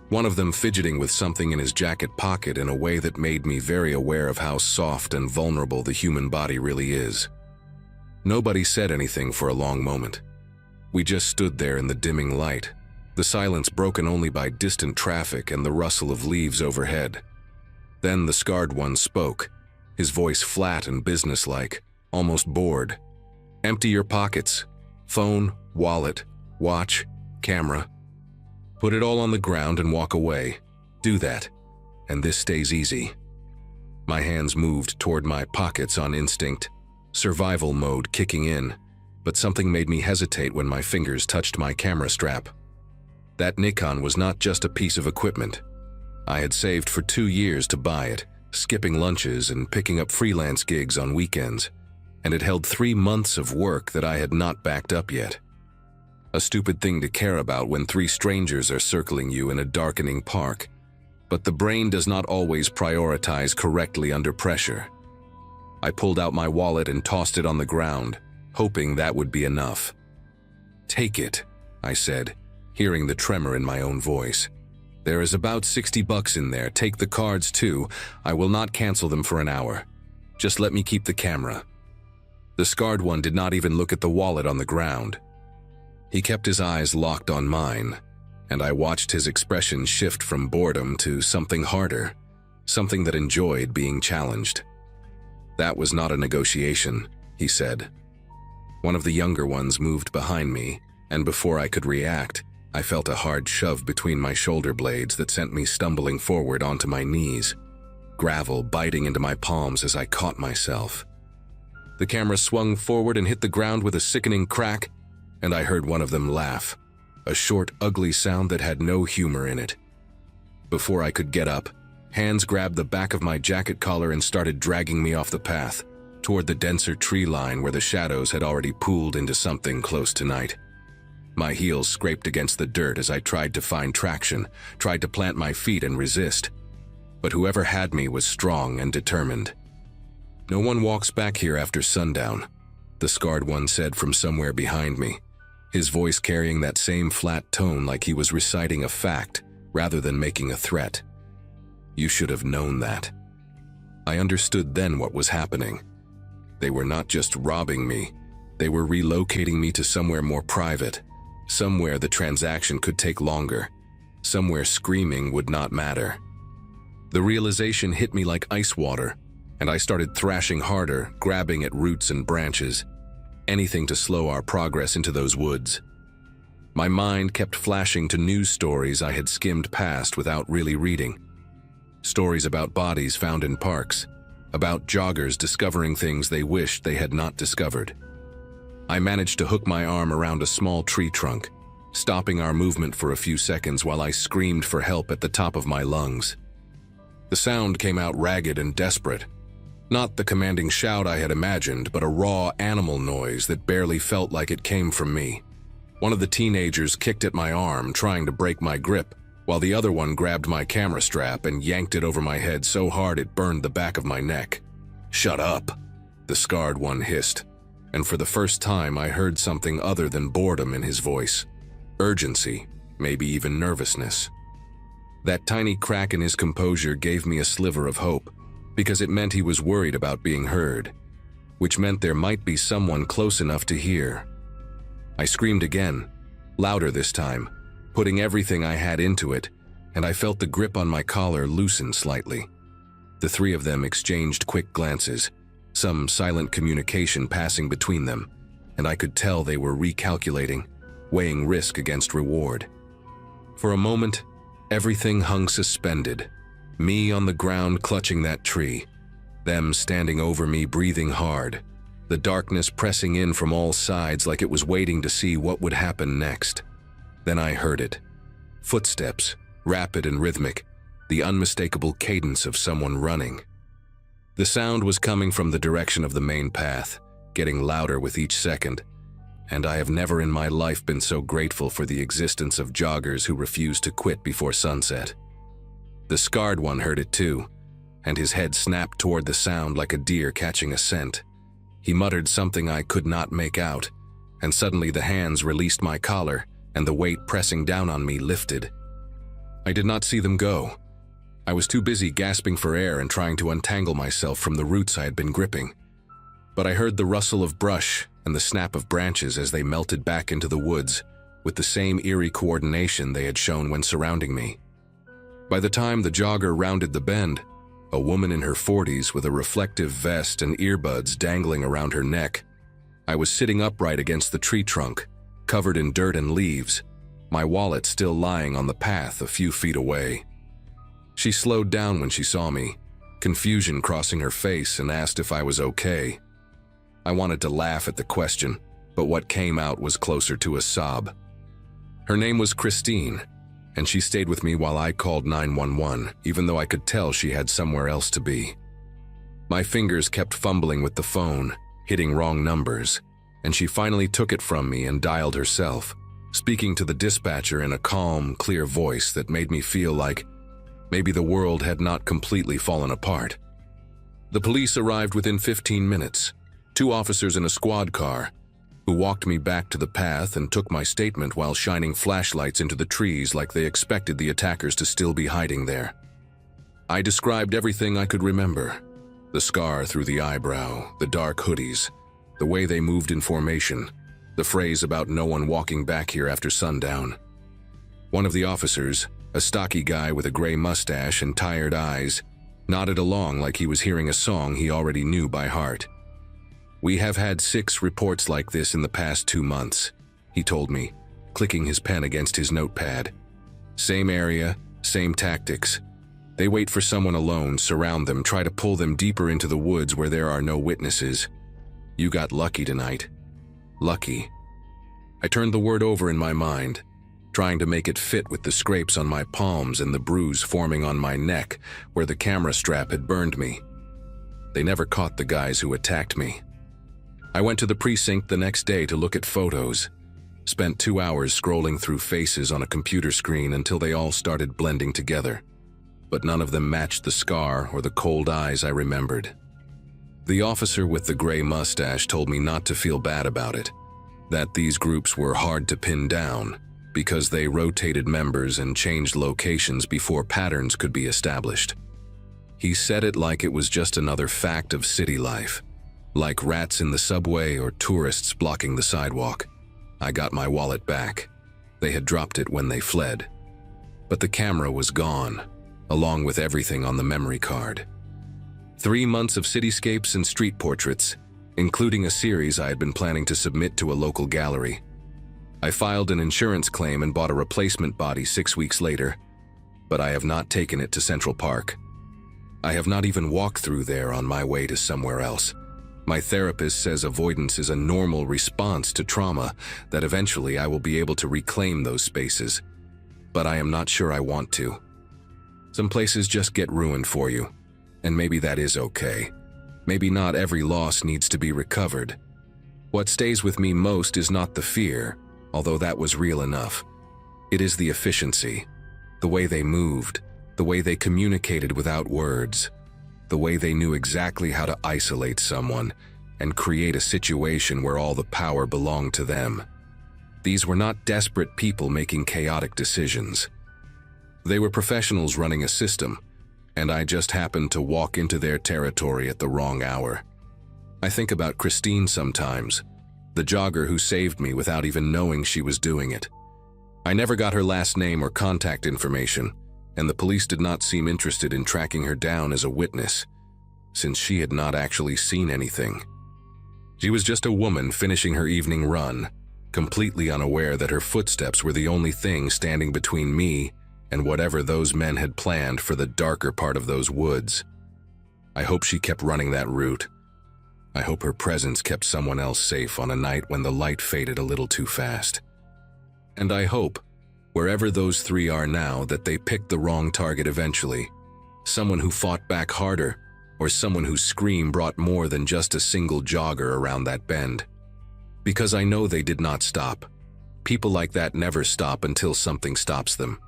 one of them fidgeting with something in his jacket pocket in a way that made me very aware of how soft and vulnerable the human body really is. Nobody said anything for a long moment. We just stood there in the dimming light, the silence broken only by distant traffic and the rustle of leaves overhead. Then the scarred one spoke, his voice flat and businesslike, almost bored. "Empty your pockets. Phone, wallet, watch, camera. Put it all on the ground and walk away. Do that, and this stays easy." My hands moved toward my pockets on instinct, survival mode kicking in, but something made me hesitate when my fingers touched my camera strap. That Nikon was not just a piece of equipment. I had saved for 2 years to buy it, skipping lunches and picking up freelance gigs on weekends, and it held 3 months of work that I had not backed up yet. A stupid thing to care about when 3 strangers are circling you in a darkening park, but the brain does not always prioritize correctly under pressure. I pulled out my wallet and tossed it on the ground, hoping that would be enough. "Take it," I said, hearing the tremor in my own voice. "There is about $60 in there. Take the cards too. I will not cancel them for an hour. Just let me keep the camera." The scarred one did not even look at the wallet on the ground. He kept his eyes locked on mine, and I watched his expression shift from boredom to something harder, something that enjoyed being challenged. "That was not a negotiation," he said. One of the younger ones moved behind me, and before I could react, I felt a hard shove between my shoulder blades that sent me stumbling forward onto my knees, gravel biting into my palms as I caught myself. The camera swung forward and hit the ground with a sickening crack, and I heard one of them laugh, a short, ugly sound that had no humor in it. Before I could get up, hands grabbed the back of my jacket collar and started dragging me off the path, toward the denser tree line where the shadows had already pooled into something close to night. My heels scraped against the dirt as I tried to find traction, tried to plant my feet and resist. But whoever had me was strong and determined. "No one walks back here after sundown," the scarred one said from somewhere behind me, his voice carrying that same flat tone like he was reciting a fact rather than making a threat. "You should have known that." I understood then what was happening. They were not just robbing me, they were relocating me to somewhere more private, somewhere the transaction could take longer, somewhere screaming would not matter. The realization hit me like ice water, and I started thrashing harder, grabbing at roots and branches, anything to slow our progress into those woods. My mind kept flashing to news stories I had skimmed past without really reading. Stories about bodies found in parks, about joggers discovering things they wished they had not discovered. I managed to hook my arm around a small tree trunk, stopping our movement for a few seconds while I screamed for help at the top of my lungs. The sound came out ragged and desperate. Not the commanding shout I had imagined, but a raw animal noise that barely felt like it came from me. One of the teenagers kicked at my arm, trying to break my grip, while the other one grabbed my camera strap and yanked it over my head so hard it burned the back of my neck. "Shut up," the scarred one hissed, and for the first time I heard something other than boredom in his voice. Urgency, maybe even nervousness. That tiny crack in his composure gave me a sliver of hope, because it meant he was worried about being heard, which meant there might be someone close enough to hear. I screamed again, louder this time, putting everything I had into it, and I felt the grip on my collar loosen slightly. The 3 of them exchanged quick glances, some silent communication passing between them, and I could tell they were recalculating, weighing risk against reward. For a moment, everything hung suspended. Me on the ground clutching that tree, them standing over me breathing hard, the darkness pressing in from all sides like it was waiting to see what would happen next. Then I heard it. Footsteps, rapid and rhythmic, the unmistakable cadence of someone running. The sound was coming from the direction of the main path, getting louder with each second, and I have never in my life been so grateful for the existence of joggers who refuse to quit before sunset. The scarred one heard it too, and his head snapped toward the sound like a deer catching a scent. He muttered something I could not make out, and suddenly the hands released my collar, and the weight pressing down on me lifted. I did not see them go. I was too busy gasping for air and trying to untangle myself from the roots I had been gripping. But I heard the rustle of brush and the snap of branches as they melted back into the woods, with the same eerie coordination they had shown when surrounding me. By the time the jogger rounded the bend, a woman in her 40s with a reflective vest and earbuds dangling around her neck. I was sitting upright against the tree trunk, covered in dirt and leaves, my wallet still lying on the path a few feet away. She slowed down when she saw me, confusion crossing her face, and asked if I was okay. I wanted to laugh at the question, but what came out was closer to a sob. Her name was Christine, and she stayed with me while I called 911, even though I could tell she had somewhere else to be. My fingers kept fumbling with the phone, hitting wrong numbers, and she finally took it from me and dialed herself, speaking to the dispatcher in a calm, clear voice that made me feel like maybe the world had not completely fallen apart. The police arrived within 15 minutes, 2 officers in a squad car, who walked me back to the path and took my statement while shining flashlights into the trees like they expected the attackers to still be hiding there. I described everything I could remember: the scar through the eyebrow, the dark hoodies, the way they moved in formation, the phrase about no one walking back here after sundown. One of the officers, a stocky guy with a gray mustache and tired eyes, nodded along like he was hearing a song he already knew by heart. "We have had 6 reports like this in the past 2 months," he told me, clicking his pen against his notepad. "Same area, same tactics. They wait for someone alone, surround them, try to pull them deeper into the woods where there are no witnesses. You got lucky tonight." Lucky. I turned the word over in my mind, trying to make it fit with the scrapes on my palms and the bruise forming on my neck where the camera strap had burned me. They never caught the guys who attacked me. I went to the precinct the next day to look at photos. Spent 2 hours scrolling through faces on a computer screen until they all started blending together. But none of them matched the scar or the cold eyes I remembered. The officer with the gray mustache told me not to feel bad about it, that these groups were hard to pin down because they rotated members and changed locations before patterns could be established. He said it like it was just another fact of city life, like rats in the subway or tourists blocking the sidewalk. I got my wallet back. They had dropped it when they fled. But the camera was gone, along with everything on the memory card. 3 months of cityscapes and street portraits, including a series I had been planning to submit to a local gallery. I filed an insurance claim and bought a replacement body 6 weeks later, but I have not taken it to Central Park. I have not even walked through there on my way to somewhere else. My therapist says avoidance is a normal response to trauma, that eventually I will be able to reclaim those spaces, but I am not sure I want to. Some places just get ruined for you, and maybe that is okay. Maybe not every loss needs to be recovered. What stays with me most is not the fear, although that was real enough. It is the efficiency, the way they moved, the way they communicated without words, the way they knew exactly how to isolate someone and create a situation where all the power belonged to them. These were not desperate people making chaotic decisions. They were professionals running a system, and I just happened to walk into their territory at the wrong hour. I think about Christine sometimes, the jogger who saved me without even knowing she was doing it. I never got her last name or contact information, and the police did not seem interested in tracking her down as a witness, since she had not actually seen anything. She was just a woman finishing her evening run, completely unaware that her footsteps were the only thing standing between me and whatever those men had planned for the darker part of those woods. I hope she kept running that route. I hope her presence kept someone else safe on a night when the light faded a little too fast. And I hope, wherever those 3 are now, that they picked the wrong target eventually. Someone who fought back harder, or someone whose scream brought more than just a single jogger around that bend. Because I know they did not stop. People like that never stop until something stops them.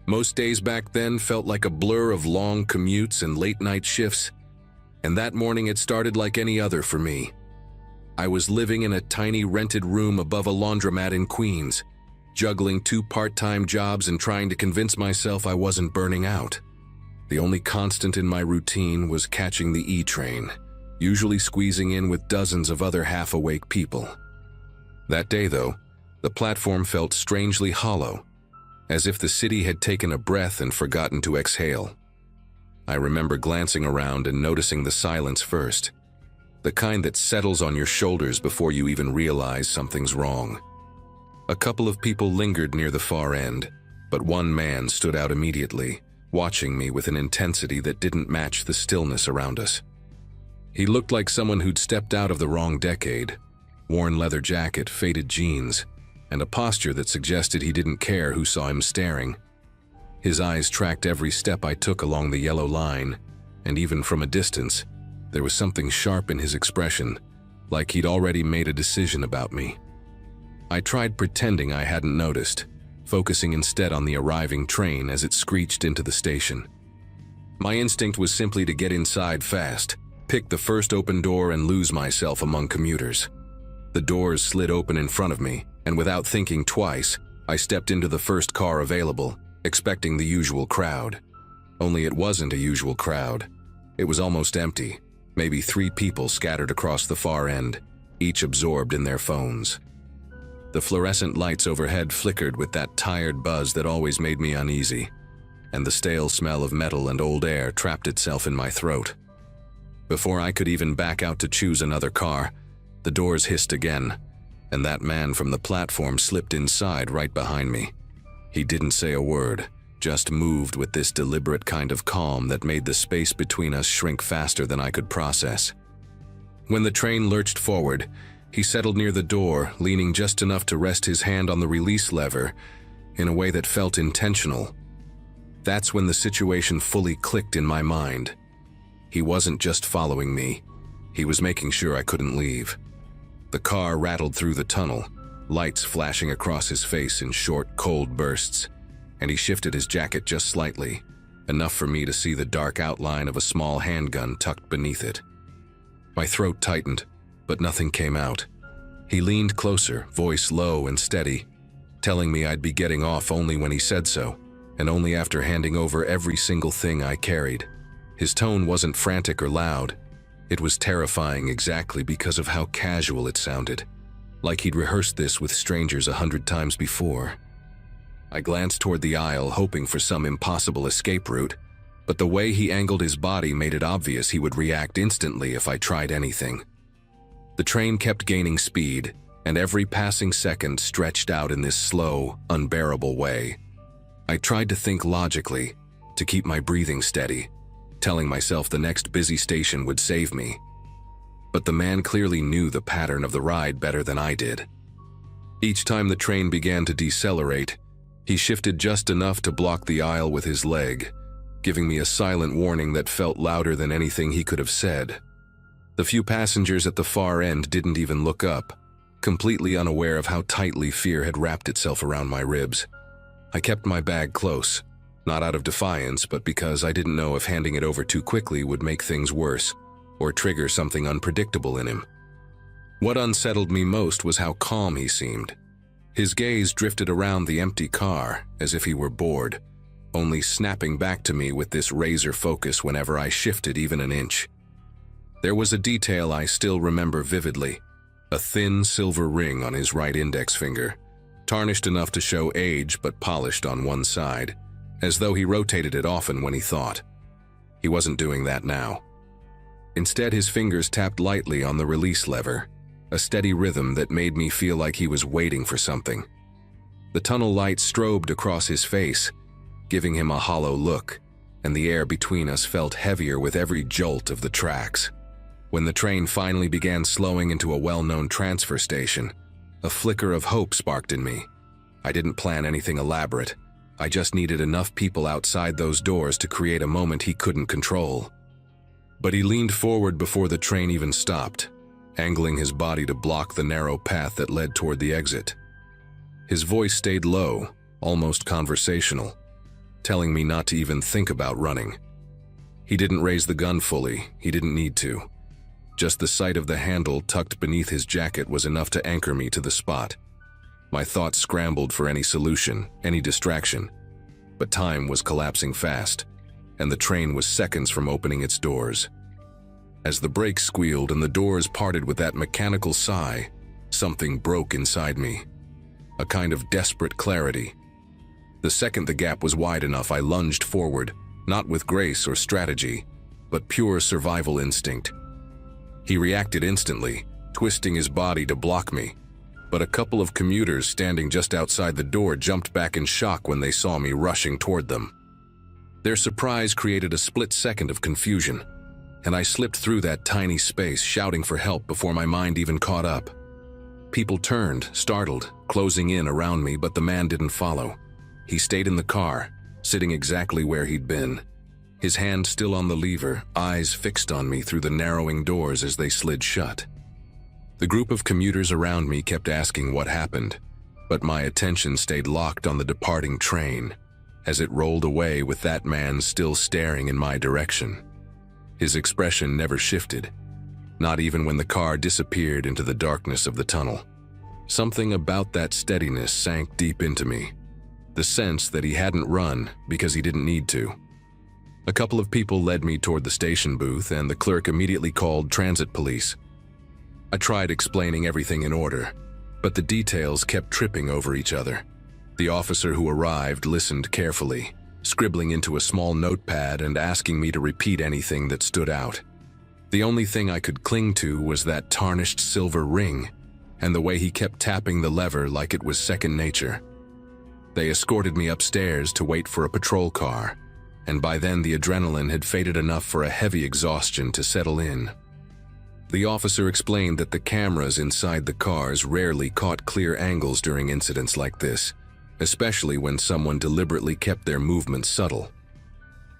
Most days back then felt like a blur of long commutes and late-night shifts, and that morning it started like any other for me. I was living in a tiny rented room above a laundromat in Queens, juggling 2 part-time jobs and trying to convince myself I wasn't burning out. The only constant in my routine was catching the E train, usually squeezing in with dozens of other half-awake people. That day, though, the platform felt strangely hollow, as if the city had taken a breath and forgotten to exhale. I remember glancing around and noticing the silence first, the kind that settles on your shoulders before you even realize something's wrong. A couple of people lingered near the far end, but one man stood out immediately, watching me with an intensity that didn't match the stillness around us. He looked like someone who'd stepped out of the wrong decade, worn leather jacket, faded jeans, and a posture that suggested he didn't care who saw him staring. His eyes tracked every step I took along the yellow line, and even from a distance, there was something sharp in his expression, like he'd already made a decision about me. I tried pretending I hadn't noticed, focusing instead on the arriving train as it screeched into the station. My instinct was simply to get inside fast, pick the first open door and lose myself among commuters. The doors slid open in front of me, and without thinking twice, I stepped into the first car available, expecting the usual crowd. Only it wasn't a usual crowd. It was almost empty, maybe 3 people scattered across the far end, each absorbed in their phones. The fluorescent lights overhead flickered with that tired buzz that always made me uneasy, and the stale smell of metal and old air trapped itself in my throat. Before I could even back out to choose another car, the doors hissed again, and that man from the platform slipped inside right behind me. He didn't say a word, just moved with this deliberate kind of calm that made the space between us shrink faster than I could process. When the train lurched forward, he settled near the door, leaning just enough to rest his hand on the release lever in a way that felt intentional. That's when the situation fully clicked in my mind. He wasn't just following me, he was making sure I couldn't leave. The car rattled through the tunnel, lights flashing across his face in short, cold bursts, and he shifted his jacket just slightly, enough for me to see the dark outline of a small handgun tucked beneath it. My throat tightened, but nothing came out. He leaned closer, voice low and steady, telling me I'd be getting off only when he said so, and only after handing over every single thing I carried. His tone wasn't frantic or loud. It was terrifying exactly because of how casual it sounded, like he'd rehearsed this with strangers 100 times before. I glanced toward the aisle, hoping for some impossible escape route, but the way he angled his body made it obvious he would react instantly if I tried anything. The train kept gaining speed, and every passing second stretched out in this slow, unbearable way. I tried to think logically, to keep my breathing steady, telling myself the next busy station would save me. But the man clearly knew the pattern of the ride better than I did. Each time the train began to decelerate, he shifted just enough to block the aisle with his leg, giving me a silent warning that felt louder than anything he could have said. The few passengers at the far end didn't even look up, completely unaware of how tightly fear had wrapped itself around my ribs. I kept my bag close, not out of defiance, but because I didn't know if handing it over too quickly would make things worse or trigger something unpredictable in him. What unsettled me most was how calm he seemed. His gaze drifted around the empty car as if he were bored, only snapping back to me with this razor focus whenever I shifted even an inch. There was a detail I still remember vividly, a thin silver ring on his right index finger, tarnished enough to show age but polished on one side, as though he rotated it often when he thought. He wasn't doing that now. Instead, his fingers tapped lightly on the release lever, a steady rhythm that made me feel like he was waiting for something. The tunnel light strobed across his face, giving him a hollow look, and the air between us felt heavier with every jolt of the tracks. When the train finally began slowing into a well-known transfer station, a flicker of hope sparked in me. I didn't plan anything elaborate. I just needed enough people outside those doors to create a moment he couldn't control. But he leaned forward before the train even stopped, angling his body to block the narrow path that led toward the exit. His voice stayed low, almost conversational, telling me not to even think about running. He didn't raise the gun fully, he didn't need to. Just the sight of the handle tucked beneath his jacket was enough to anchor me to the spot. My thoughts scrambled for any solution, any distraction, but time was collapsing fast, and the train was seconds from opening its doors. As the brakes squealed and the doors parted with that mechanical sigh, Something broke inside me, a kind of desperate clarity. The second the gap was wide enough, I lunged forward, not with grace or strategy, but pure survival instinct. He reacted instantly, twisting his body to block me, but a couple of commuters standing just outside the door jumped back in shock when they saw me rushing toward them. Their surprise created a split second of confusion, and I slipped through that tiny space, shouting for help before my mind even caught up. People turned, startled, closing in around me, but the man didn't follow. He stayed in the car, sitting exactly where he'd been, his hand still on the lever, eyes fixed on me through the narrowing doors as they slid shut. The group of commuters around me kept asking what happened, but my attention stayed locked on the departing train as it rolled away with that man still staring in my direction. His expression never shifted, not even when the car disappeared into the darkness of the tunnel. Something about that steadiness sank deep into me, the sense that he hadn't run because he didn't need to. A couple of people led me toward the station booth, and the clerk immediately called transit police. I tried explaining everything in order, but the details kept tripping over each other. The officer who arrived listened carefully, scribbling into a small notepad and asking me to repeat anything that stood out. The only thing I could cling to was that tarnished silver ring, and the way he kept tapping the lever like it was second nature. They escorted me upstairs to wait for a patrol car, and by then the adrenaline had faded enough for a heavy exhaustion to settle in. The officer explained that the cameras inside the cars rarely caught clear angles during incidents like this, especially when someone deliberately kept their movements subtle.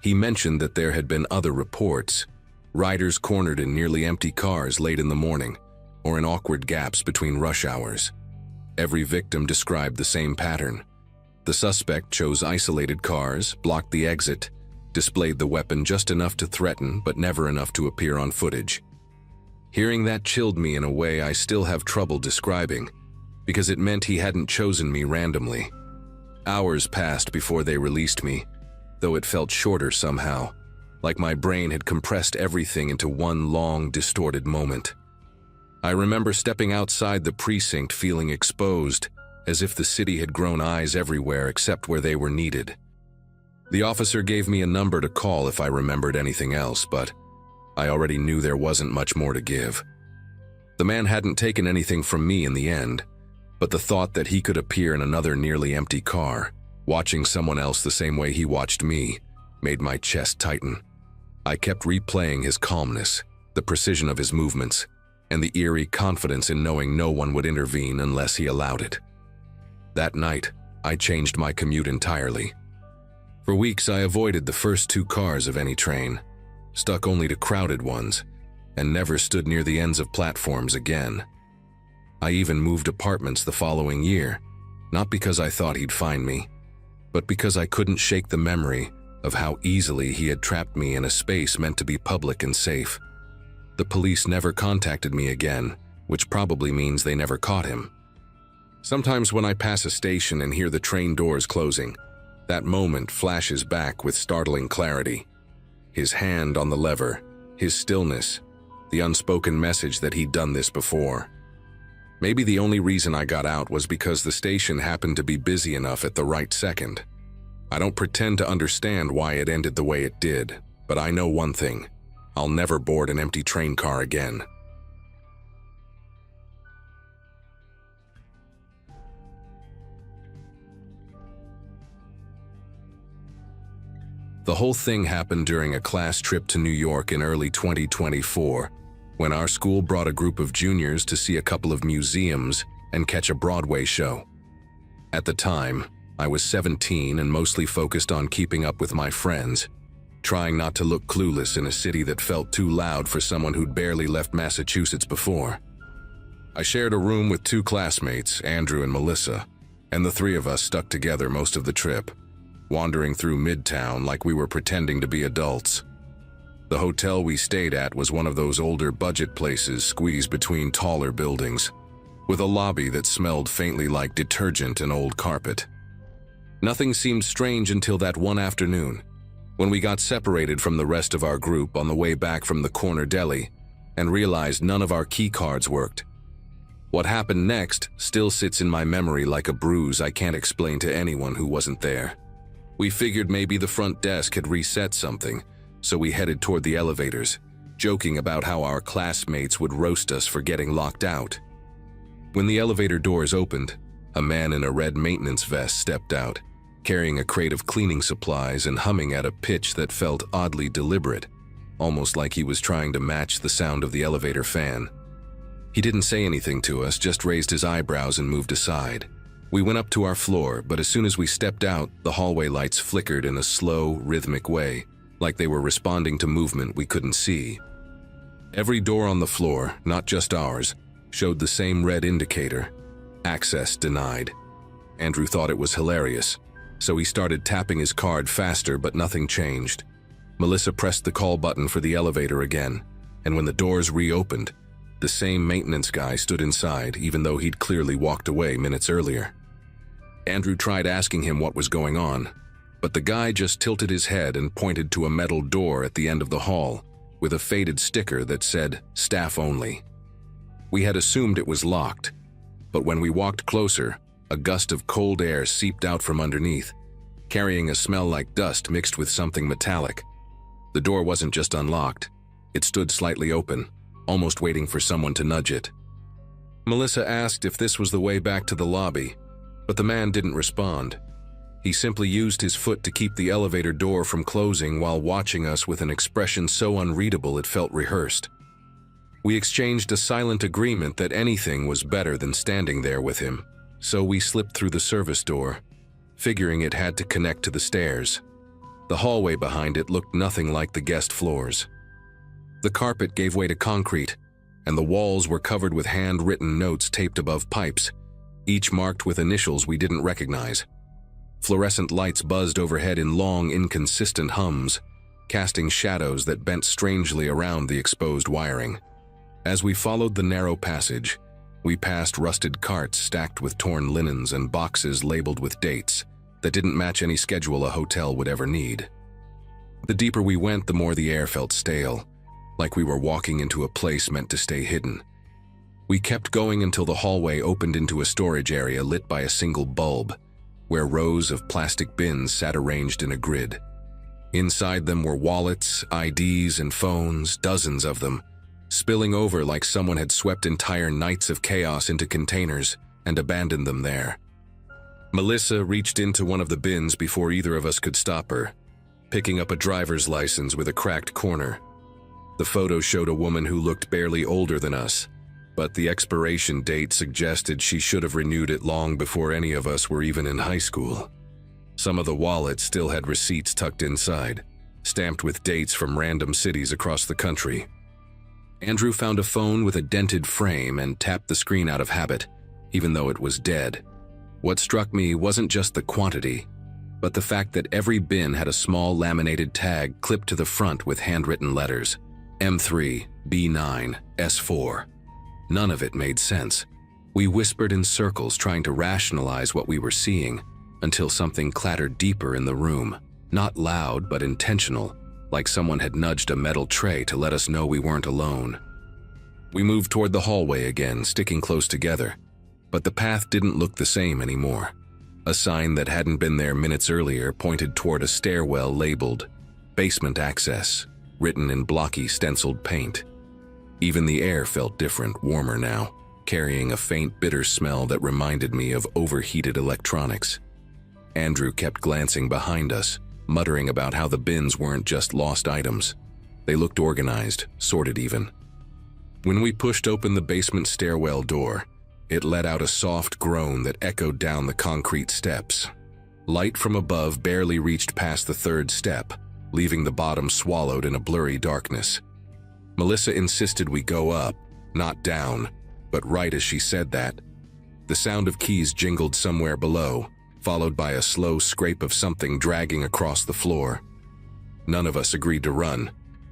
He mentioned that there had been other reports, riders cornered in nearly empty cars late in the morning, or in awkward gaps between rush hours. Every victim described the same pattern. The suspect chose isolated cars, blocked the exit, displayed the weapon just enough to threaten but never enough to appear on footage. Hearing that chilled me in a way I still have trouble describing, because it meant he hadn't chosen me randomly. Hours passed before they released me, though it felt shorter somehow, like my brain had compressed everything into one long, distorted moment. I remember stepping outside the precinct feeling exposed, as if the city had grown eyes everywhere except where they were needed. The officer gave me a number to call if I remembered anything else, but I already knew there wasn't much more to give. The man hadn't taken anything from me in the end, but the thought that he could appear in another nearly empty car, watching someone else the same way he watched me, made my chest tighten. I kept replaying his calmness, the precision of his movements, and the eerie confidence in knowing no one would intervene unless he allowed it. That night, I changed my commute entirely. For weeks, I avoided the first two cars of any train, stuck only to crowded ones, and never stood near the ends of platforms again. I even moved apartments the following year, not because I thought he'd find me, but because I couldn't shake the memory of how easily he had trapped me in a space meant to be public and safe. The police never contacted me again, which probably means they never caught him. Sometimes when I pass a station and hear the train doors closing, that moment flashes back with startling clarity. His hand on the lever, his stillness, the unspoken message that he'd done this before. Maybe the only reason I got out was because the station happened to be busy enough at the right second. I don't pretend to understand why it ended the way it did, but I know one thing: I'll never board an empty train car again. The whole thing happened during a class trip to New York in early 2024, when our school brought a group of juniors to see a couple of museums and catch a Broadway show. At the time, I was 17 and mostly focused on keeping up with my friends, trying not to look clueless in a city that felt too loud for someone who'd barely left Massachusetts before. I shared a room with two classmates, Andrew and Melissa, and the three of us stuck together most of the trip, wandering through Midtown like we were pretending to be adults. The hotel we stayed at was one of those older budget places squeezed between taller buildings, with a lobby that smelled faintly like detergent and old carpet. Nothing seemed strange until that one afternoon, when we got separated from the rest of our group on the way back from the corner deli and realized none of our key cards worked. What happened next still sits in my memory like a bruise I can't explain to anyone who wasn't there. We figured maybe the front desk had reset something, so we headed toward the elevators, joking about how our classmates would roast us for getting locked out. When the elevator doors opened, a man in a red maintenance vest stepped out, carrying a crate of cleaning supplies and humming at a pitch that felt oddly deliberate, almost like he was trying to match the sound of the elevator fan. He didn't say anything to us, just raised his eyebrows and moved aside. We went up to our floor, but as soon as we stepped out, the hallway lights flickered in a slow, rhythmic way, like they were responding to movement we couldn't see. Every door on the floor, not just ours, showed the same red indicator: access denied. Andrew thought it was hilarious, so he started tapping his card faster, but nothing changed. Melissa pressed the call button for the elevator again, and when the doors reopened, the same maintenance guy stood inside, even though he'd clearly walked away minutes earlier. Andrew tried asking him what was going on, but the guy just tilted his head and pointed to a metal door at the end of the hall, with a faded sticker that said, "Staff only." We had assumed it was locked, but when we walked closer, a gust of cold air seeped out from underneath, carrying a smell like dust mixed with something metallic. The door wasn't just unlocked, it stood slightly open, almost waiting for someone to nudge it. Melissa asked if this was the way back to the lobby, but the man didn't respond. He simply used his foot to keep the elevator door from closing while watching us with an expression so unreadable it felt rehearsed. We exchanged a silent agreement that anything was better than standing there with him, so we slipped through the service door, figuring it had to connect to the stairs. The hallway behind it looked nothing like the guest floors. The carpet gave way to concrete, and the walls were covered with handwritten notes taped above pipes, each marked with initials we didn't recognize. Fluorescent lights buzzed overhead in long, inconsistent hums, casting shadows that bent strangely around the exposed wiring. As we followed the narrow passage, we passed rusted carts stacked with torn linens and boxes labeled with dates that didn't match any schedule a hotel would ever need. The deeper we went, the more the air felt stale, like we were walking into a place meant to stay hidden. We kept going until the hallway opened into a storage area lit by a single bulb, where rows of plastic bins sat arranged in a grid. Inside them were wallets, IDs, and phones, dozens of them, spilling over like someone had swept entire nights of chaos into containers and abandoned them there. Melissa reached into one of the bins before either of us could stop her, picking up a driver's license with a cracked corner. The photo showed a woman who looked barely older than us, but the expiration date suggested she should have renewed it long before any of us were even in high school. Some of the wallets still had receipts tucked inside, stamped with dates from random cities across the country. Andrew found a phone with a dented frame and tapped the screen out of habit, even though it was dead. What struck me wasn't just the quantity, but the fact that every bin had a small laminated tag clipped to the front with handwritten letters: M3, B9, S4. None of it made sense. We whispered in circles trying to rationalize what we were seeing until something clattered deeper in the room, not loud but intentional, like someone had nudged a metal tray to let us know we weren't alone. We moved toward the hallway again, sticking close together, but the path didn't look the same anymore. A sign that hadn't been there minutes earlier pointed toward a stairwell labeled "Basement Access," written in blocky stenciled paint. Even the air felt different, warmer now, carrying a faint bitter smell that reminded me of overheated electronics. Andrew kept glancing behind us, muttering about how the bins weren't just lost items. They looked organized, sorted even. When we pushed open the basement stairwell door, it let out a soft groan that echoed down the concrete steps. Light from above barely reached past the third step, leaving the bottom swallowed in a blurry darkness. Melissa insisted we go up, not down, but right as she said that, the sound of keys jingled somewhere below, followed by a slow scrape of something dragging across the floor. None of us agreed to run.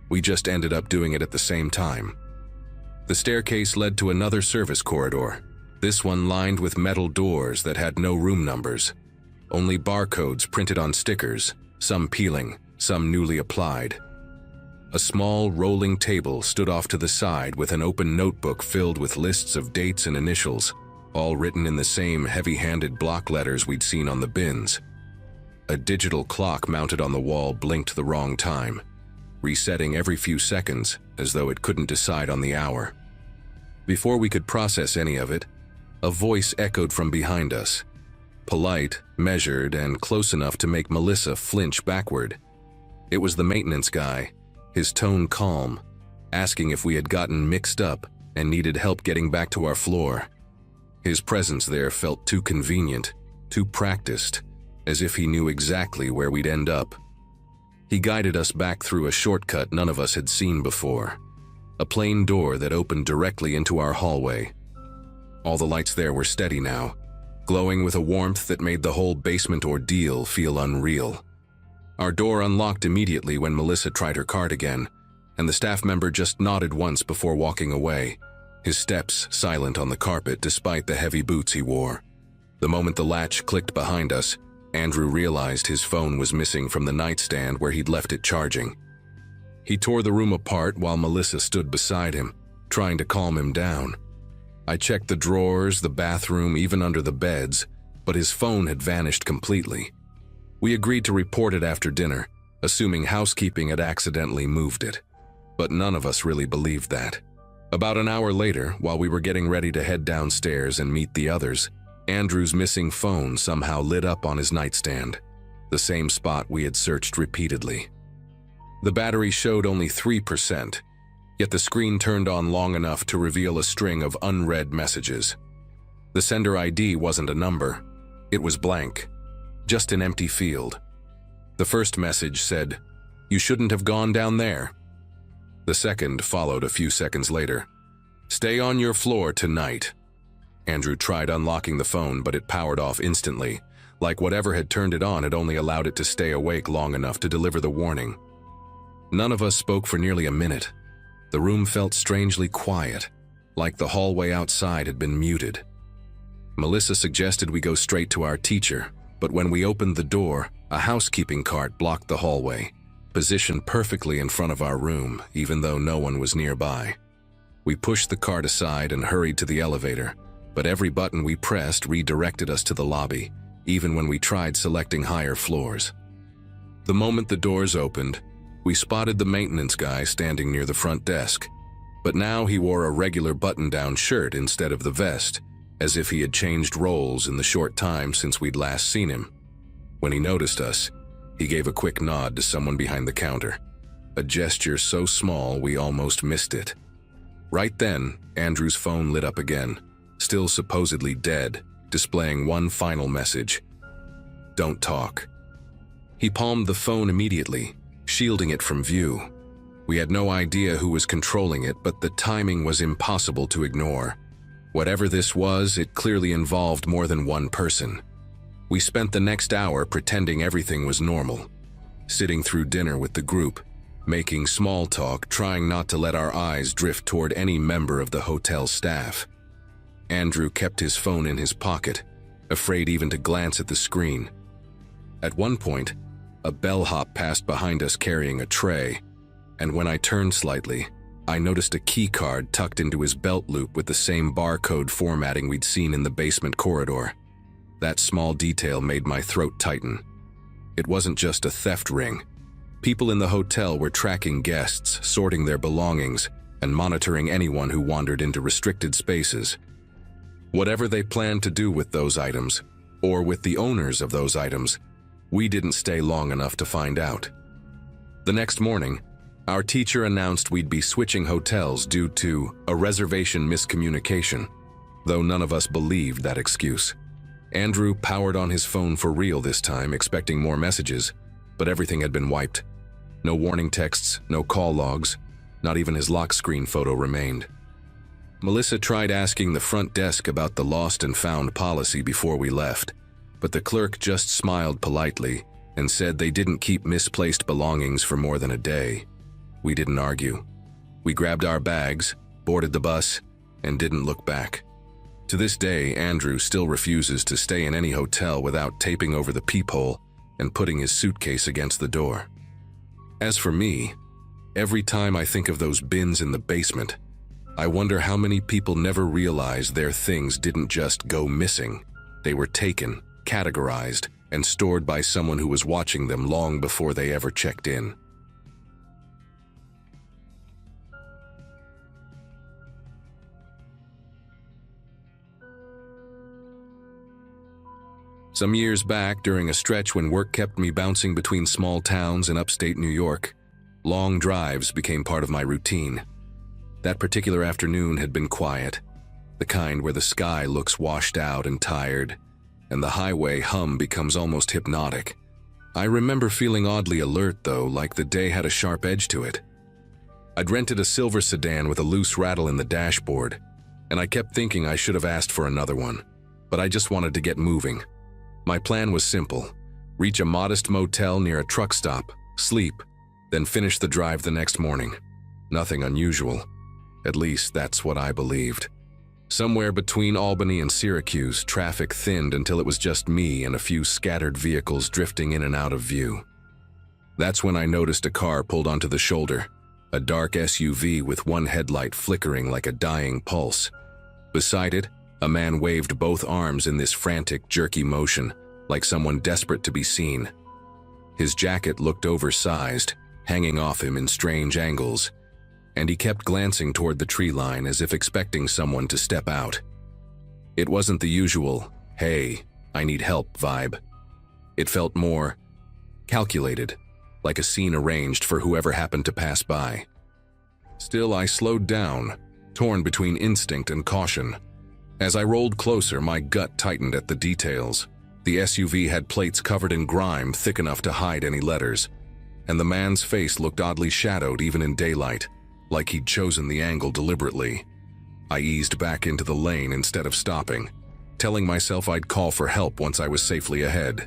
We just ended up doing it at the same time. The staircase led to another service corridor, this one lined with metal doors that had no room numbers, only barcodes printed on stickers, some peeling, some newly applied. A small, rolling table stood off to the side with an open notebook filled with lists of dates and initials, all written in the same heavy-handed block letters we'd seen on the bins. A digital clock mounted on the wall blinked the wrong time, resetting every few seconds as though it couldn't decide on the hour. Before we could process any of it, a voice echoed from behind us, polite, measured, and close enough to make Melissa flinch backward. It was the maintenance guy, his tone calm, asking if we had gotten mixed up and needed help getting back to our floor. His presence there felt too convenient, too practiced, as if he knew exactly where we'd end up. He guided us back through a shortcut none of us had seen before, a plain door that opened directly into our hallway. All the lights there were steady now, glowing with a warmth that made the whole basement ordeal feel unreal. Our door unlocked immediately when Melissa tried her card again, and the staff member just nodded once before walking away, his steps silent on the carpet despite the heavy boots he wore. The moment the latch clicked behind us, Andrew realized his phone was missing from the nightstand where he'd left it charging. He tore the room apart while Melissa stood beside him, trying to calm him down. I checked the drawers, the bathroom, even under the beds, but his phone had vanished completely. We agreed to report it after dinner, assuming housekeeping had accidentally moved it. But none of us really believed that. About an hour later, while we were getting ready to head downstairs and meet the others, Andrew's missing phone somehow lit up on his nightstand, the same spot we had searched repeatedly. The battery showed only 3%, yet the screen turned on long enough to reveal a string of unread messages. The sender ID wasn't a number, it was blank, just an empty field. The first message said, "You shouldn't have gone down there." The second followed a few seconds later. "Stay on your floor tonight." Andrew tried unlocking the phone, but it powered off instantly, like whatever had turned it on had only allowed it to stay awake long enough to deliver the warning. None of us spoke for nearly a minute. The room felt strangely quiet, like the hallway outside had been muted. Melissa suggested we go straight to our teacher, but when we opened the door, a housekeeping cart blocked the hallway, positioned perfectly in front of our room, even though no one was nearby. We pushed the cart aside and hurried to the elevator, but every button we pressed redirected us to the lobby, even when we tried selecting higher floors. The moment the doors opened, we spotted the maintenance guy standing near the front desk, but now he wore a regular button-down shirt instead of the vest, as if he had changed roles in the short time since we'd last seen him. When he noticed us, he gave a quick nod to someone behind the counter, a gesture so small we almost missed it. Right then, Andrew's phone lit up again, still supposedly dead, displaying one final message: "Don't talk." He palmed the phone immediately, shielding it from view. We had no idea who was controlling it, but the timing was impossible to ignore. Whatever this was, it clearly involved more than one person. We spent the next hour pretending everything was normal, sitting through dinner with the group, making small talk, trying not to let our eyes drift toward any member of the hotel staff. Andrew kept his phone in his pocket, afraid even to glance at the screen. At one point, a bellhop passed behind us carrying a tray, and when I turned slightly, I noticed a key card tucked into his belt loop with the same barcode formatting we'd seen in the basement corridor. That small detail made my throat tighten. It wasn't just a theft ring. People in the hotel were tracking guests, sorting their belongings, and monitoring anyone who wandered into restricted spaces. Whatever they planned to do with those items, or with the owners of those items, we didn't stay long enough to find out. The next morning, our teacher announced we'd be switching hotels due to a reservation miscommunication, though none of us believed that excuse. Andrew powered on his phone for real this time, expecting more messages, but everything had been wiped. No warning texts, no call logs, not even his lock screen photo remained. Melissa tried asking the front desk about the lost and found policy before we left, but the clerk just smiled politely and said they didn't keep misplaced belongings for more than a day. We didn't argue. We grabbed our bags, boarded the bus, and didn't look back. To this day, Andrew still refuses to stay in any hotel without taping over the peephole and putting his suitcase against the door. As for me, Every time I think of those bins in the basement, I wonder how many people never realize their things didn't just go missing. They were taken, categorized, and stored by someone who was watching them long before they ever checked in. Some years back, during a stretch when work kept me bouncing between small towns in upstate New York, long drives became part of my routine. That particular afternoon had been quiet, the kind where the sky looks washed out and tired, and the highway hum becomes almost hypnotic. I remember feeling oddly alert, though, like the day had a sharp edge to it. I'd rented a silver sedan with a loose rattle in the dashboard, and I kept thinking I should have asked for another one, but I just wanted to get moving. My plan was simple: reach a modest motel near a truck stop, sleep, then finish the drive the next morning. Nothing unusual. At least that's what I believed. Somewhere between Albany and Syracuse, traffic thinned until it was just me and a few scattered vehicles drifting in and out of view. That's when I noticed a car pulled onto the shoulder, a dark SUV with one headlight flickering like a dying pulse. Beside it, a man waved both arms in this frantic, jerky motion, like someone desperate to be seen. His jacket looked oversized, hanging off him in strange angles, and he kept glancing toward the tree line as if expecting someone to step out. It wasn't the usual, "Hey, I need help" vibe. It felt more calculated, like a scene arranged for whoever happened to pass by. Still, I slowed down, torn between instinct and caution. As I rolled closer, my gut tightened at the details. The SUV had plates covered in grime thick enough to hide any letters, and the man's face looked oddly shadowed even in daylight, like he'd chosen the angle deliberately. I eased back into the lane instead of stopping, telling myself I'd call for help once I was safely ahead.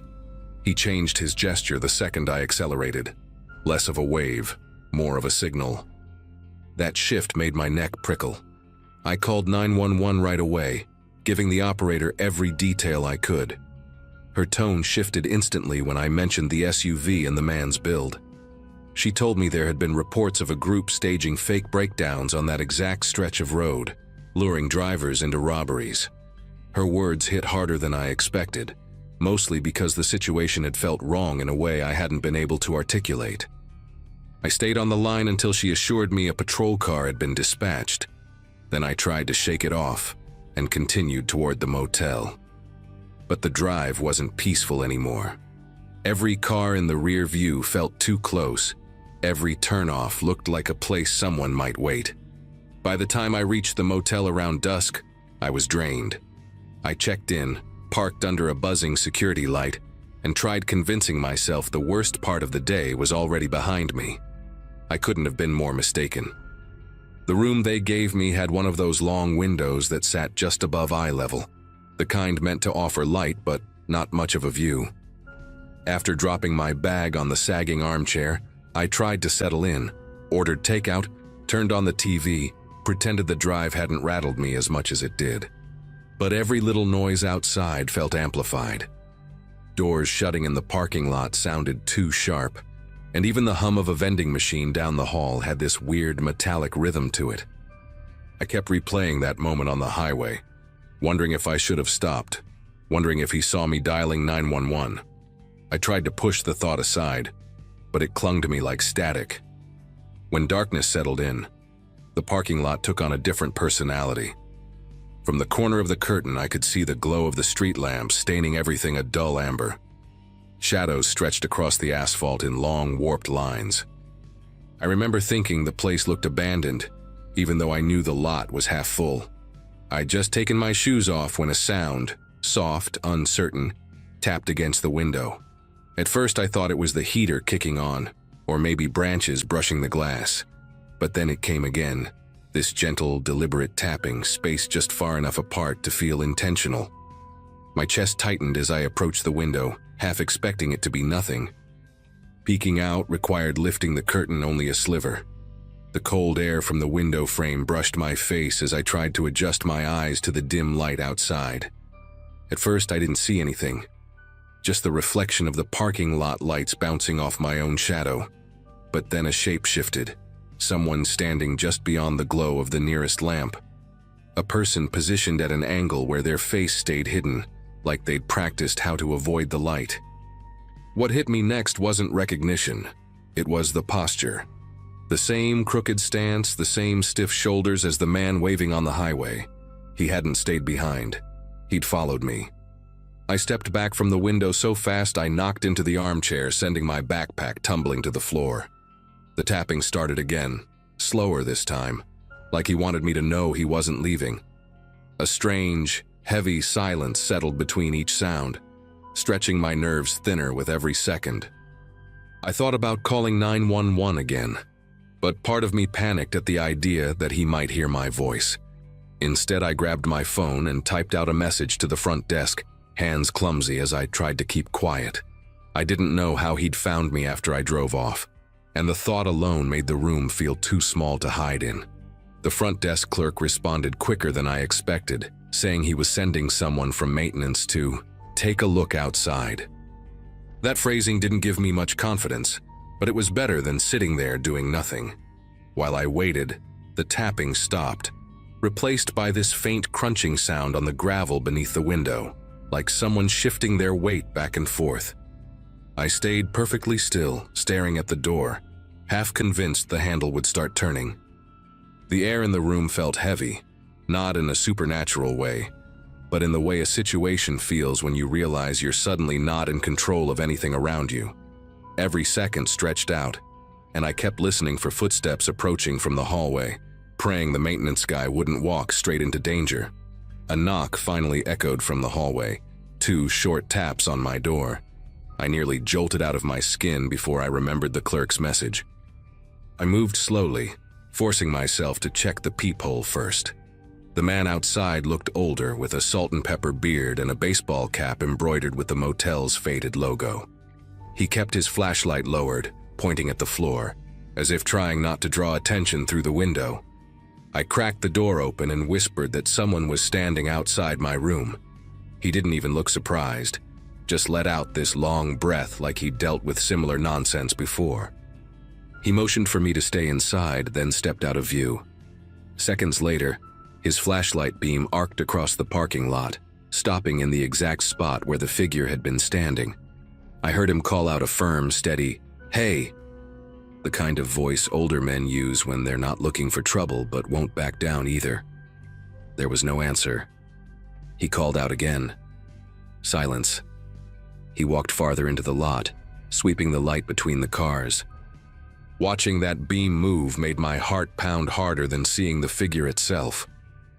He changed his gesture the second I accelerated. Less of a wave, more of a signal. That shift made my neck prickle. I called 911 right away, giving the operator every detail I could. Her tone shifted instantly when I mentioned the SUV and the man's build. She told me there had been reports of a group staging fake breakdowns on that exact stretch of road, luring drivers into robberies. Her words hit harder than I expected, mostly because the situation had felt wrong in a way I hadn't been able to articulate. I stayed on the line until she assured me a patrol car had been dispatched. Then I tried to shake it off and continued toward the motel. But the drive wasn't peaceful anymore. Every car in the rear view felt too close. Every turnoff looked like a place someone might wait. By the time I reached the motel around dusk, I was drained. I checked in, parked under a buzzing security light, and tried convincing myself the worst part of the day was already behind me. I couldn't have been more mistaken. The room they gave me had one of those long windows that sat just above eye level, the kind meant to offer light but not much of a view. After dropping my bag on the sagging armchair, I tried to settle in, ordered takeout, turned on the TV, pretended the drive hadn't rattled me as much as it did. But every little noise outside felt amplified. Doors shutting in the parking lot sounded too sharp, and even the hum of a vending machine down the hall had this weird metallic rhythm to it. I kept replaying that moment on the highway, wondering if I should have stopped, wondering if he saw me dialing 911. I tried to push the thought aside, but it clung to me like static. When darkness settled in, the parking lot took on a different personality. From the corner of the curtain, I could see the glow of the street lamps staining everything a dull amber. Shadows stretched across the asphalt in long, warped lines. I remember thinking the place looked abandoned, even though I knew the lot was half full. I'd just taken my shoes off when a sound, soft, uncertain, tapped against the window. At first I thought it was the heater kicking on, or maybe branches brushing the glass. But then it came again, this gentle, deliberate tapping, spaced just far enough apart to feel intentional. My chest tightened as I approached the window, half expecting it to be nothing. Peeking out required lifting the curtain only a sliver. The cold air from the window frame brushed my face as I tried to adjust my eyes to the dim light outside. At first I didn't see anything, just the reflection of the parking lot lights bouncing off my own shadow. But then a shape shifted, someone standing just beyond the glow of the nearest lamp. A person positioned at an angle where their face stayed hidden, like they'd practiced how to avoid the light. What hit me next wasn't recognition. It was the posture. The same crooked stance, the same stiff shoulders as the man waving on the highway. He hadn't stayed behind. He'd followed me. I stepped back from the window so fast I knocked into the armchair, sending my backpack tumbling to the floor. The tapping started again, slower this time, like he wanted me to know he wasn't leaving. A strange, heavy silence settled between each sound, stretching my nerves thinner with every second. I thought about calling 911 again, but part of me panicked at the idea that he might hear my voice. Instead, I grabbed my phone and typed out a message to the front desk, hands clumsy as I tried to keep quiet. I didn't know how he'd found me after I drove off, and the thought alone made the room feel too small to hide in. The front desk clerk responded quicker than I expected, saying he was sending someone from maintenance to take a look outside. That phrasing didn't give me much confidence, but it was better than sitting there doing nothing. While I waited, the tapping stopped, replaced by this faint crunching sound on the gravel beneath the window, like someone shifting their weight back and forth. I stayed perfectly still, staring at the door, half convinced the handle would start turning. The air in the room felt heavy, not in a supernatural way, but in the way a situation feels when you realize you're suddenly not in control of anything around you. Every second stretched out, and I kept listening for footsteps approaching from the hallway, praying the maintenance guy wouldn't walk straight into danger. A knock finally echoed from the hallway, 2 short taps on my door. I nearly jolted out of my skin before I remembered the clerk's message. I moved slowly, forcing myself to check the peephole first. The man outside looked older, with a salt and pepper beard and a baseball cap embroidered with the motel's faded logo. He kept his flashlight lowered, pointing at the floor, as if trying not to draw attention through the window. I cracked the door open and whispered that someone was standing outside my room. He didn't even look surprised, just let out this long breath like he'd dealt with similar nonsense before. He motioned for me to stay inside, then stepped out of view. Seconds later, his flashlight beam arced across the parking lot, stopping in the exact spot where the figure had been standing. I heard him call out a firm, steady, "Hey!" The kind of voice older men use when they're not looking for trouble but won't back down either. There was no answer. He called out again. Silence. He walked farther into the lot, sweeping the light between the cars. Watching that beam move made my heart pound harder than seeing the figure itself.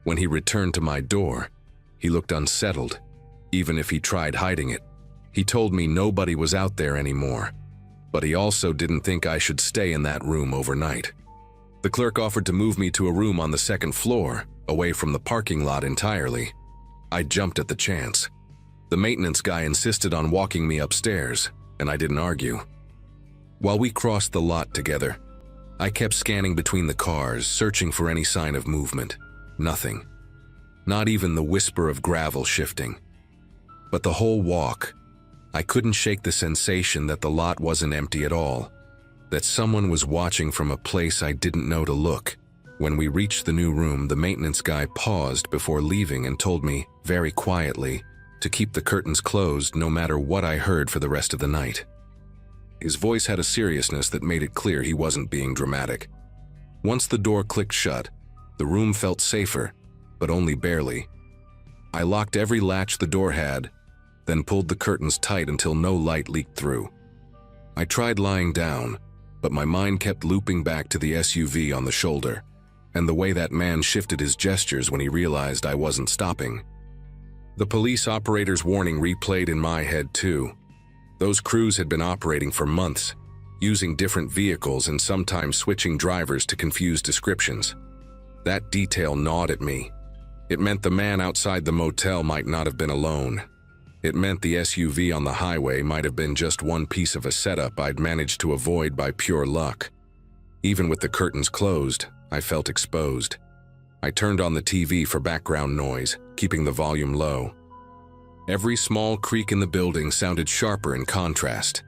When he returned to my door, he looked unsettled, even if he tried hiding it. He told me nobody was out there anymore, but he also didn't think I should stay in that room overnight. The clerk offered to move me to a room on the 2nd floor, away from the parking lot entirely. I jumped at the chance. The maintenance guy insisted on walking me upstairs, and I didn't argue. While we crossed the lot together, I kept scanning between the cars, searching for any sign of movement. Nothing. Not even the whisper of gravel shifting. But the whole walk, I couldn't shake the sensation that the lot wasn't empty at all, that someone was watching from a place I didn't know to look. When we reached the new room, the maintenance guy paused before leaving and told me, very quietly, to keep the curtains closed no matter what I heard for the rest of the night. His voice had a seriousness that made it clear he wasn't being dramatic. Once the door clicked shut, the room felt safer, but only barely. I locked every latch the door had, then pulled the curtains tight until no light leaked through. I tried lying down, but my mind kept looping back to the SUV on the shoulder, and the way that man shifted his gestures when he realized I wasn't stopping. The police operator's warning replayed in my head too. Those crews had been operating for months, using different vehicles and sometimes switching drivers to confuse descriptions. That detail gnawed at me. It meant the man outside the motel might not have been alone. It meant the SUV on the highway might have been just one piece of a setup I'd managed to avoid by pure luck. Even with the curtains closed, I felt exposed. I turned on the TV for background noise, keeping the volume low. Every small creak in the building sounded sharper in contrast.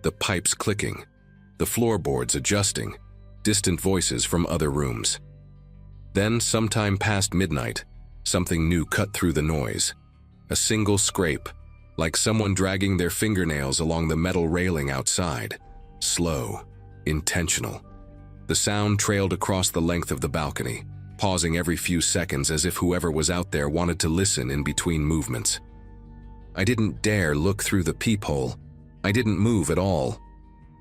The pipes clicking, the floorboards adjusting, distant voices from other rooms. Then, sometime past midnight, something new cut through the noise. A single scrape, like someone dragging their fingernails along the metal railing outside. Slow, intentional. The sound trailed across the length of the balcony, pausing every few seconds as if whoever was out there wanted to listen in between movements. I didn't dare look through the peephole. I didn't move at all.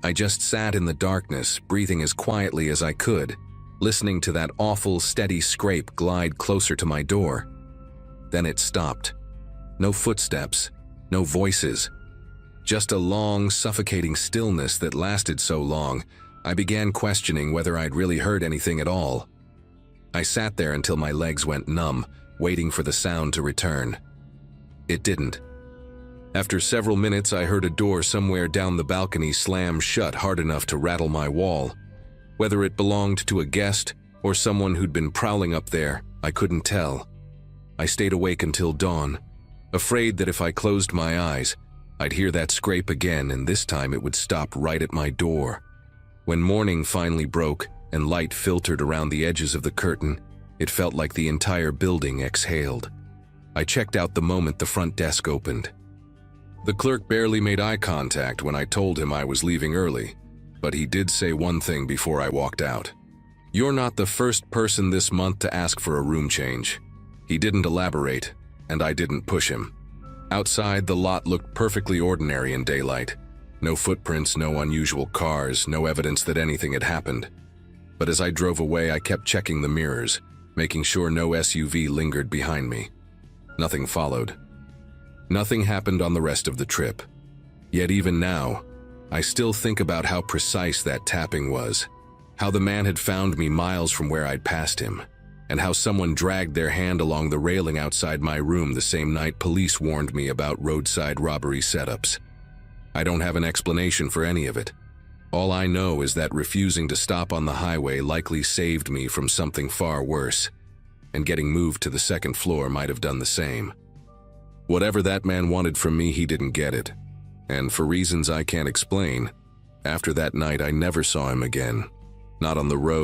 I just sat in the darkness, breathing as quietly as I could, listening to that awful, steady scrape glide closer to my door. Then it stopped. No footsteps, no voices. Just a long, suffocating stillness that lasted so long, I began questioning whether I'd really heard anything at all. I sat there until my legs went numb, waiting for the sound to return. It didn't. After several minutes, I heard a door somewhere down the balcony slam shut hard enough to rattle my wall. Whether it belonged to a guest or someone who'd been prowling up there, I couldn't tell. I stayed awake until dawn, afraid that if I closed my eyes, I'd hear that scrape again, and this time it would stop right at my door. When morning finally broke and light filtered around the edges of the curtain, it felt like the entire building exhaled. I checked out the moment the front desk opened. The clerk barely made eye contact when I told him I was leaving early, but he did say one thing before I walked out. "You're not the first person this month to ask for a room change." He didn't elaborate, and I didn't push him. Outside, the lot looked perfectly ordinary in daylight. No footprints, no unusual cars, no evidence that anything had happened. But as I drove away, I kept checking the mirrors, making sure no SUV lingered behind me. Nothing followed. Nothing happened on the rest of the trip. Yet even now, I still think about how precise that tapping was, how the man had found me miles from where I'd passed him, and how someone dragged their hand along the railing outside my room the same night police warned me about roadside robbery setups. I don't have an explanation for any of it. All I know is that refusing to stop on the highway likely saved me from something far worse, and getting moved to the second floor might have done the same. Whatever that man wanted from me, he didn't get it. And for reasons I can't explain, after that night I never saw him again. Not on the road.